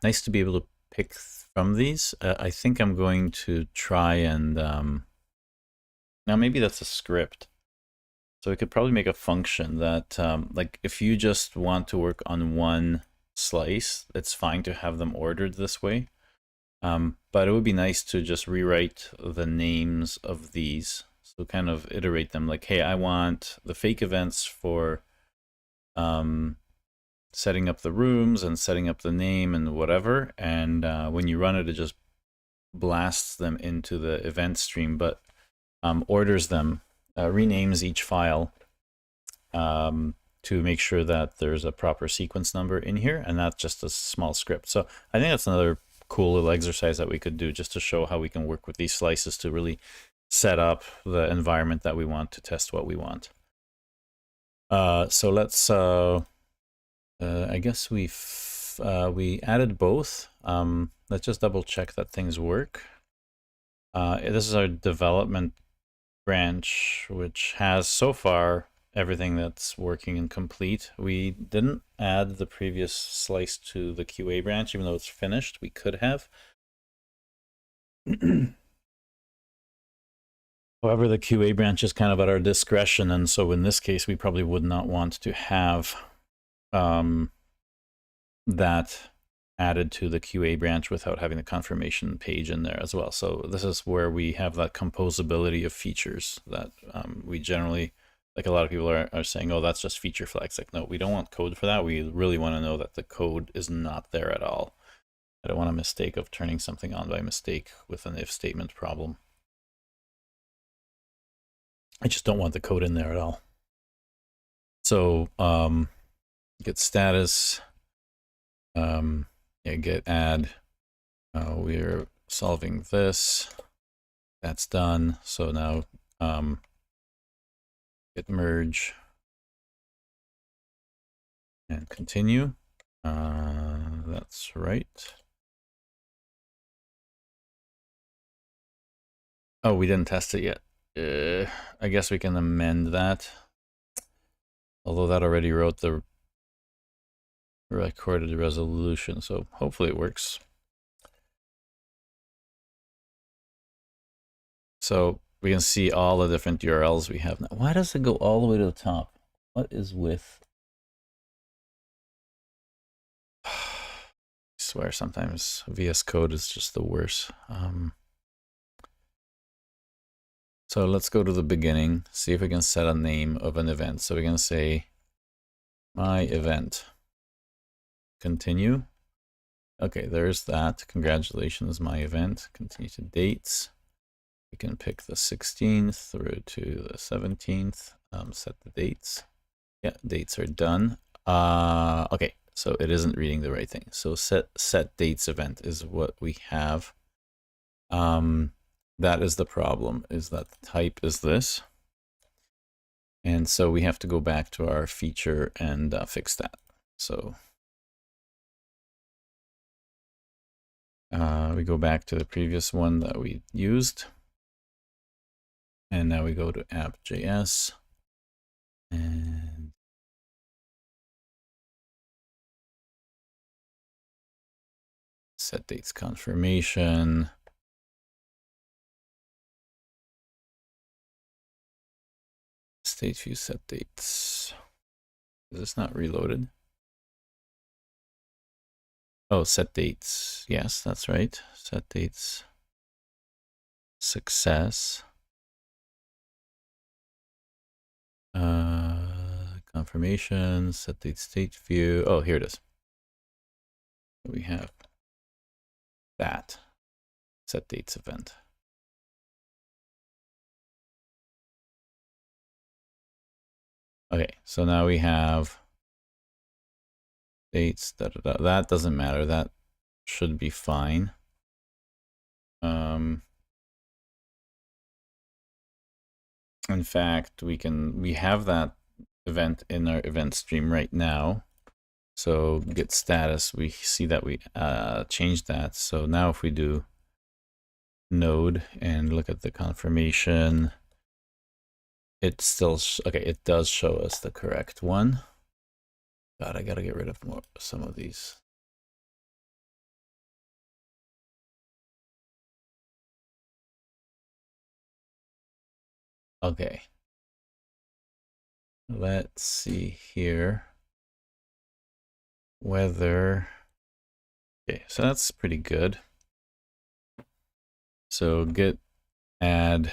nice to be able to pick from these. I think I'm going to try and now maybe that's a script. So we could probably make a function that like if you just want to work on one slice, it's fine to have them ordered this way. But it would be nice to just rewrite the names of these. So kind of iterate them like, hey, I want the fake events for setting up the rooms and setting up the name and whatever. And when you run it, it just blasts them into the event stream, but orders them, renames each file to make sure that there's a proper sequence number in here, and that's just a small script. So I think that's another cool little exercise that we could do just to show how we can work with these slices to really set up the environment that we want to test what we want. So let's, I guess we added both. Let's just double check that things work. This is our development branch, which has so far everything that's working and complete. We didn't add the previous slice to the QA branch, even though it's finished. We could have. However, the QA branch is kind of at our discretion, and so in this case, we probably would not want to have that added to the QA branch without having the confirmation page in there as well. So this is where we have that composability of features that we generally, like a lot of people are saying, oh, that's just feature flags. Like, no, we don't want code for that. We really want to know that the code is not there at all. I don't want a mistake of turning something on by mistake with an if statement problem. I just don't want the code in there at all. So git status, git add, we're solving this. That's done. So now git merge and continue. That's right. Oh, we didn't test it yet. I guess we can amend that. Although that already wrote the recorded resolution, so hopefully it works. So we can see all the different URLs we have now. Why does it go all the way to the top? What is with? I swear sometimes VS Code is just the worst. So let's go to the beginning, see if we can set a name of an event. So we can say my event continue. Okay, there's that. Congratulations, my event. Continue to dates. We can pick the 16th through to the 17th. Set the dates. Yeah, dates are done. Okay, so it isn't reading the right thing. So set dates event is what we have. That is the problem, is that the type is this. And so we have to go back to our feature and fix that. So we go back to the previous one that we used. And now we go to app.js and set dates confirmation. State view set dates. Is this not reloaded? Oh, set dates. Yes, that's right. Set dates. Success. Confirmation, set date state view. Oh, here it is. We have that set dates event. Okay, so now we have dates. That doesn't matter. That should be fine. In fact, we have that event in our event stream right now. So get status, we see that we changed that. So now if we do node and look at the confirmation, it still, okay, it does show us the correct one. God, I gotta get rid of some of these. Okay. Let's see here whether, okay, so that's pretty good. So git add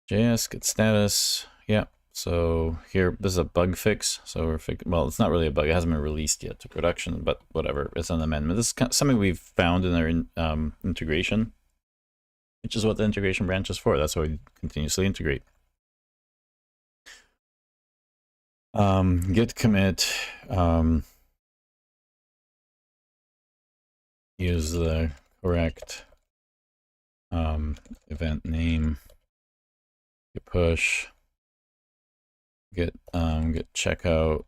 JS, get status. Yeah. So here, this is a bug fix. So we're well, it's not really a bug. It hasn't been released yet to production, but whatever. It's an amendment. This is something we've found in our integration, which is what the integration branch is for. That's why we continuously integrate. Git commit. Use the correct event name. Git push. Git checkout.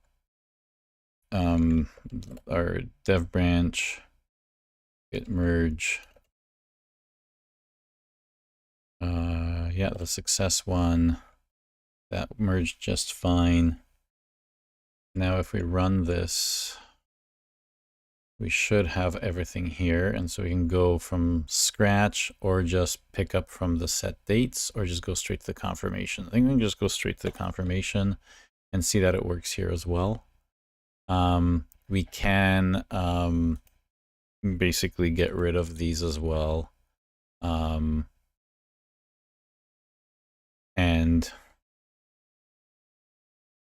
Our dev branch. Git merge. Yeah, the success one, that merged just fine. Now if we run this, we should have everything here. And so we can go from scratch or just pick up from the set dates or just go straight to the confirmation. I think we can just go straight to the confirmation and see that it works here as well. We can basically get rid of these as well. And,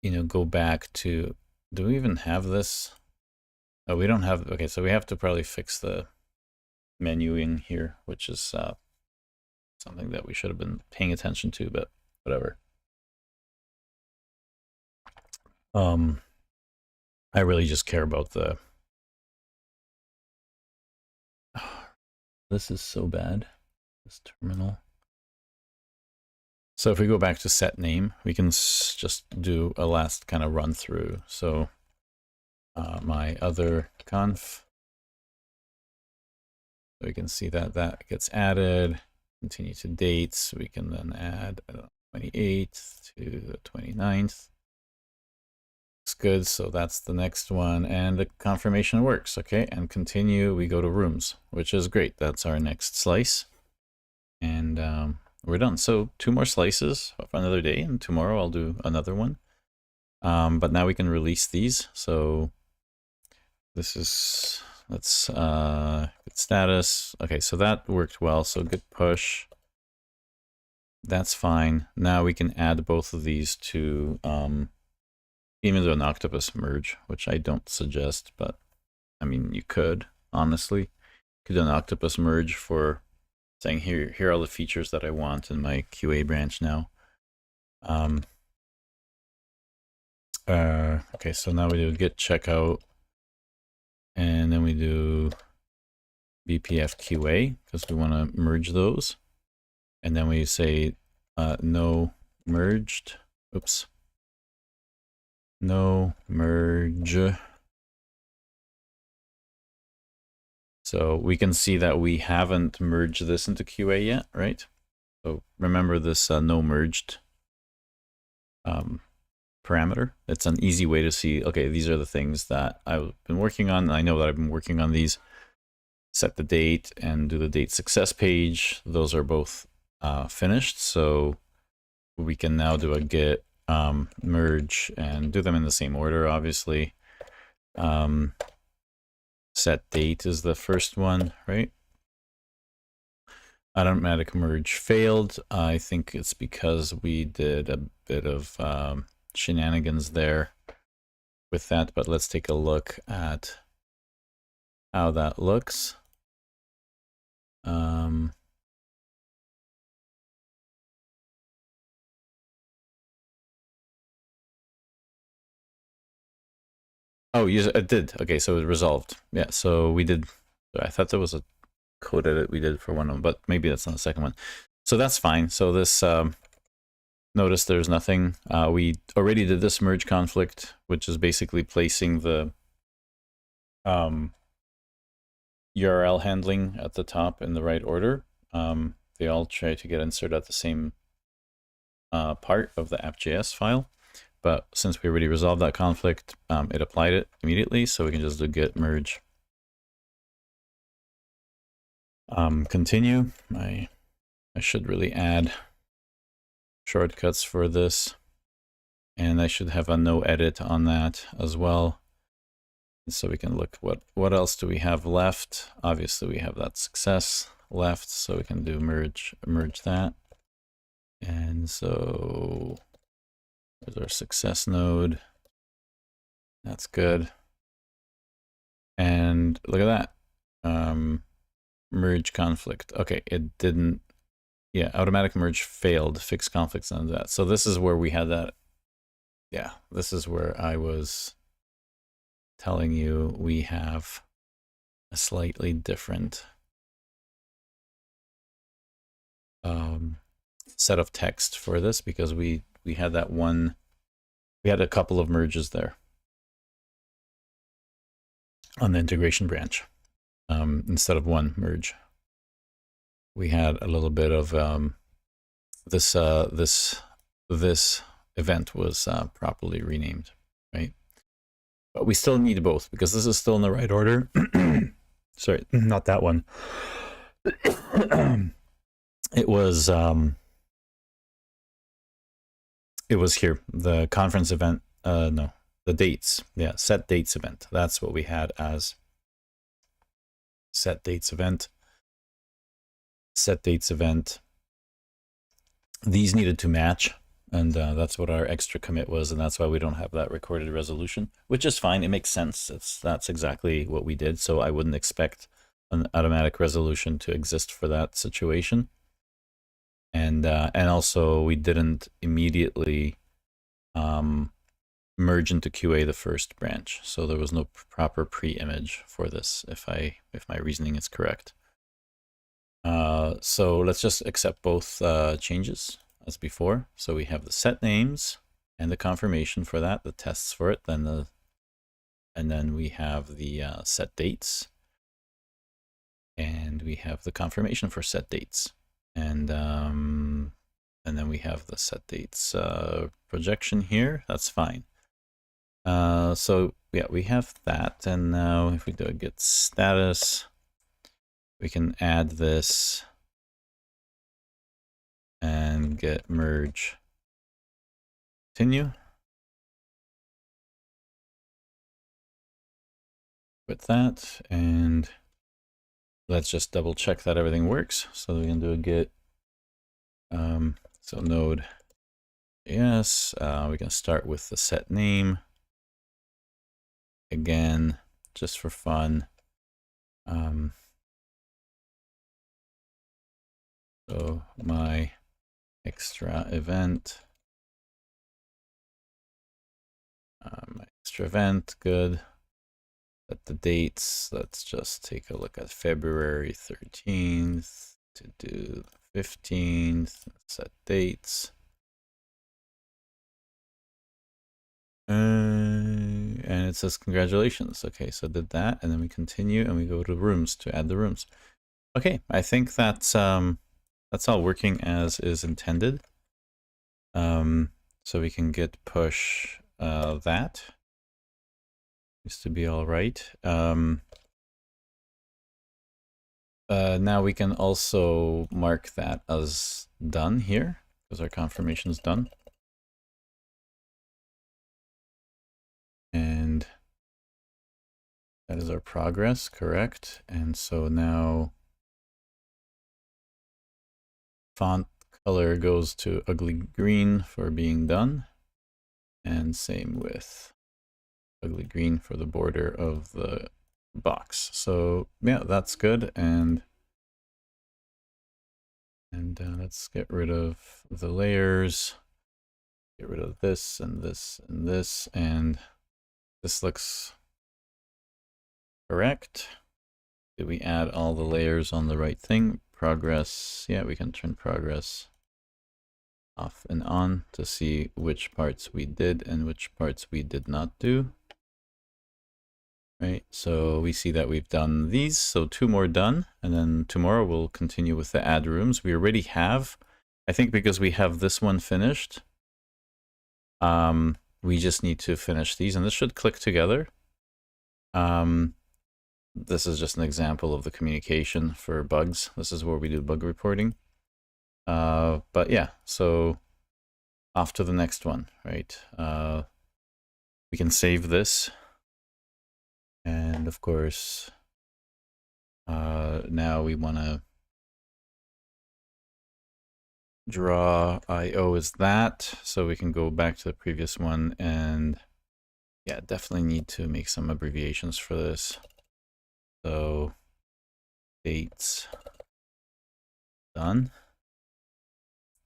you know, go back to, do we even have this? Oh, we don't have, okay, so we have to probably fix the menuing here, which is something that we should have been paying attention to, but whatever. I really just care about the, this is so bad, this terminal. So if we go back to set name, we can just do a last kind of run through. So my other conf, so we can see that that gets added, continue to dates. We can then add 28th to the 29th. Looks good. So that's the next one. And the confirmation works. Okay. And continue. We go to rooms, which is great. That's our next slice. And we're done. So 2 more slices for another day, and tomorrow I'll do another one. But now we can release these. So this is, let's git status. Okay, so that worked well. So git push. That's fine. Now we can add both of these to Even do an octopus merge, which I don't suggest, but I mean, you could, honestly. You could do an octopus merge for saying, here are all the features that I want in my QA branch now. Okay, so now we do git checkout, and then we do BPF QA because we want to merge those. And then we say no merged. Oops. No merge. So we can see that we haven't merged this into QA yet, right? So remember this no merged parameter. It's an easy way to see, okay, these are the things that I've been working on. I know that I've been working on these. Set the date and do the date success page. Those are both finished. So we can now do a git merge and do them in the same order, obviously. Set date is the first one, right? Automatic merge failed. I think it's because we did a bit of shenanigans there with that, but let's take a look at how that looks. Oh, it did. Okay, so it resolved. Yeah, so we did. I thought there was a code edit we did for one of them, but maybe that's not the second one. So that's fine. So this, notice there's nothing. We already did this merge conflict, which is basically placing the URL handling at the top in the right order. They all try to get inserted at the same part of the app.js file. But since we already resolved that conflict, it applied it immediately, so we can just do git merge. Continue. I should really add shortcuts for this, and I should have a no edit on that as well. So we can look what else do we have left. Obviously we have that success left, so we can do merge that. And so there's our success node. That's good. And look at that. Merge conflict. Okay, it didn't. Yeah, automatic merge failed. Fix conflicts on that. So this is where we had that. Yeah, this is where I was telling you we have a slightly different set of text for this, because we had that one, we had a couple of merges there on the integration branch. Instead of one merge, we had a little bit of this event was properly renamed, right? But we still need both because this is still in the right order. Sorry, not that one. It was here, the conference event. No, the dates. Yeah, set dates event. That's what we had as set dates event. Set dates event. These needed to match, and that's what our extra commit was, and that's why we don't have that recorded resolution, which is fine. It makes sense. That's exactly what we did. So I wouldn't expect an automatic resolution to exist for that situation. And also we didn't immediately merge into QA the first branch, so there was no proper pre-image for this, if my reasoning is correct. So let's just accept both changes as before. So we have the set names and the confirmation for that, the tests for it, and then we have the set dates, and we have the confirmation for set dates, and then we have the set dates projection here. That's fine. So yeah, we have that, and now if we do a git status, we can add this and git merge continue with that, and let's just double check that everything works. So we can do a git so node, yes, we can start with the set name. again, just for fun. So my extra event, good. Set the dates. Let's just take a look at February 13th to do the 15th. Set dates. And it says congratulations. Okay, so did that, and then we continue and we go to rooms to add the rooms. Okay, I think that's all working as is intended. So we can git push that. Used to be all right. Now we can also mark that as done here because our confirmation is done. And that is our progress, correct? And so now font color goes to ugly green for being done. And same with ugly green for the border of the box. So yeah, that's good. And let's get rid of the layers. Get rid of this and this and this, and this looks correct. Did we add all the layers on the right thing? Progress, yeah, we can turn progress off and on to see which parts we did and which parts we did not do. Right, so we see that we've done these, so 2 more done, and then tomorrow we'll continue with the add rooms. We already have, I think because we have this one finished, we just need to finish these, and this should click together. This is just an example of the communication for bugs. This is where we do bug reporting. But yeah, so off to the next one, right? We can save this. And of course, now we want to draw IO as that, so we can go back to the previous one, and yeah, definitely need to make some abbreviations for this. So dates done.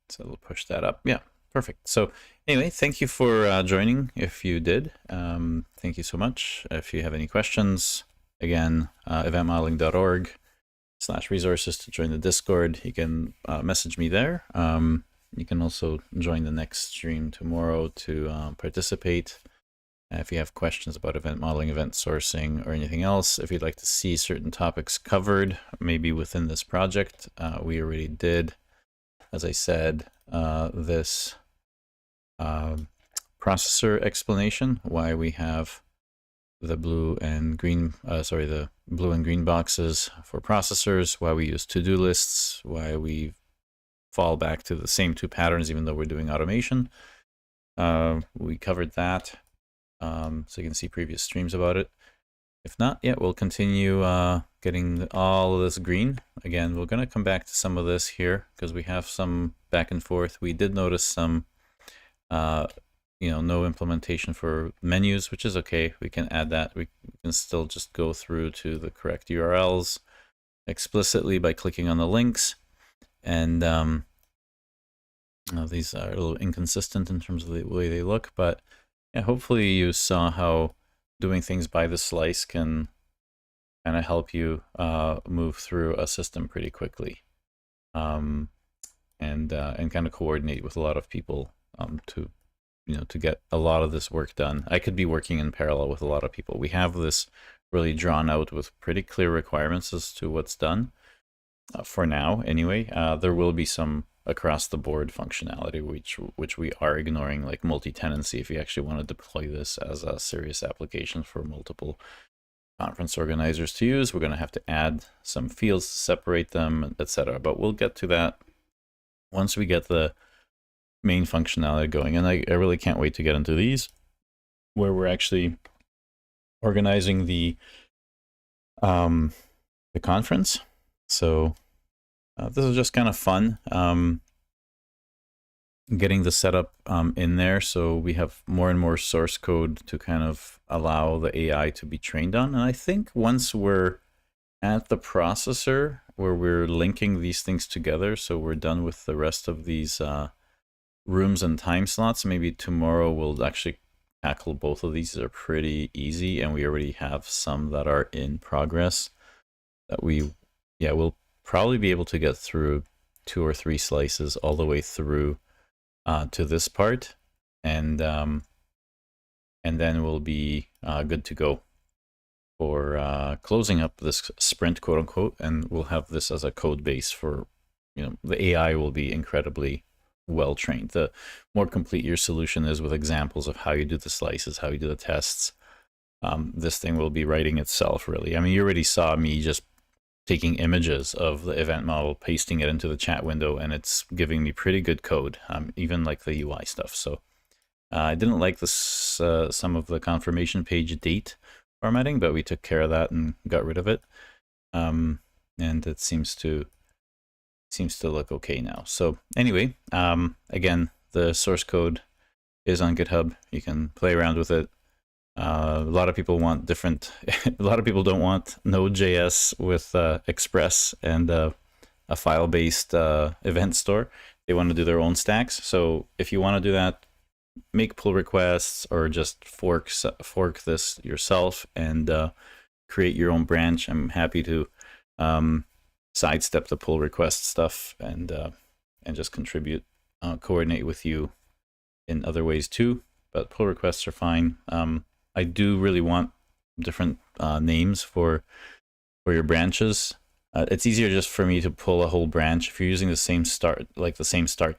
So we'll push that up. Yeah, perfect. So anyway, thank you for joining. If you did, thank you so much. If you have any questions, again, eventmodeling.org/resources to join the Discord. You can message me there. You can also join the next stream tomorrow to participate. If you have questions about event modeling, event sourcing, or anything else, if you'd like to see certain topics covered, maybe within this project, we already did, as I said, this processor explanation, why we have the blue and green, the blue and green boxes for processors, why we use to-do lists, why we fall back to the same 2 patterns even though we're doing automation. We covered that. So you can see previous streams about it. If not, yeah, we'll continue getting all of this green. Again, we're going to come back to some of this here because we have some back and forth. We did notice some, no implementation for menus, which is okay. We can add that. We can still just go through to the correct URLs explicitly by clicking on the links. And these are a little inconsistent in terms of the way they look, but yeah, hopefully you saw how doing things by the slice can kind of help you move through a system pretty quickly, and kind of coordinate with a lot of people to get a lot of this work done. I could be working in parallel with a lot of people. We have this really drawn out with pretty clear requirements as to what's done for now. Anyway, there will be some across the board functionality which we are ignoring, like multi-tenancy. If you actually want to deploy this as a serious application for multiple conference organizers to use, we're going to have to add some fields to separate them, etc. But we'll get to that once we get the main functionality going. And I really can't wait to get into these, where we're actually organizing the conference. So this is just kind of fun. getting the setup in there, so we have more and more source code to kind of allow the AI to be trained on. And I think once we're at the processor where we're linking these things together, so we're done with the rest of these rooms and time slots, maybe tomorrow we'll actually tackle both of these. They're pretty easy, and we already have some that are in progress that we'll probably be able to get through 2 or 3 slices all the way through to this part, and then we'll be good to go for closing up this sprint, quote unquote, and we'll have this as a code base for, the AI will be incredibly well trained. The more complete your solution is with examples of how you do the slices, how you do the tests, this thing will be writing itself, really. I mean, you already saw me just taking images of the event model, pasting it into the chat window, and it's giving me pretty good code, even like the UI stuff. So I didn't like this some of the confirmation page date formatting, but we took care of that and got rid of it, and it seems to look okay now. So anyway, again, the source code is on GitHub. You can play around with it. A lot of people want different, a lot of people don't want Node.js with Express and a file-based event store. They want to do their own stacks. So if you want to do that, make pull requests or just fork this yourself and create your own branch. I'm happy to sidestep the pull request stuff and just contribute, coordinate with you in other ways too. But pull requests are fine. I do really want different names for your branches. It's easier just for me to pull a whole branch. If you're using the same start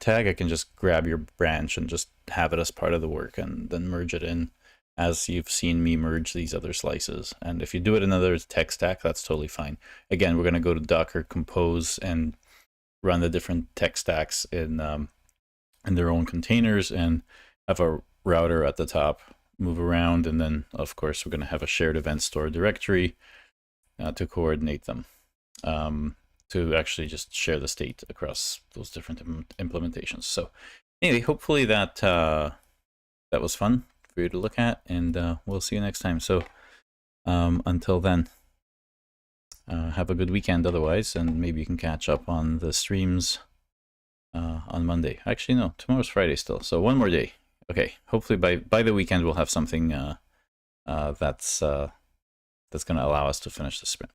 tag, I can just grab your branch and just have it as part of the work and then merge it in as you've seen me merge these other slices. And if you do it in another tech stack, that's totally fine. Again, we're going to go to Docker Compose and run the different tech stacks in their own containers and have a router at the top move around, and then of course we're going to have a shared event store directory to coordinate them, to actually just share the state across those different implementations. So anyway, hopefully that was fun for you to look at, and we'll see you next time. So until then, have a good weekend otherwise, and maybe you can catch up on the streams on Monday. Actually, no, tomorrow's Friday still, so one more day. Okay, hopefully by the weekend we'll have something that's going to allow us to finish the sprint.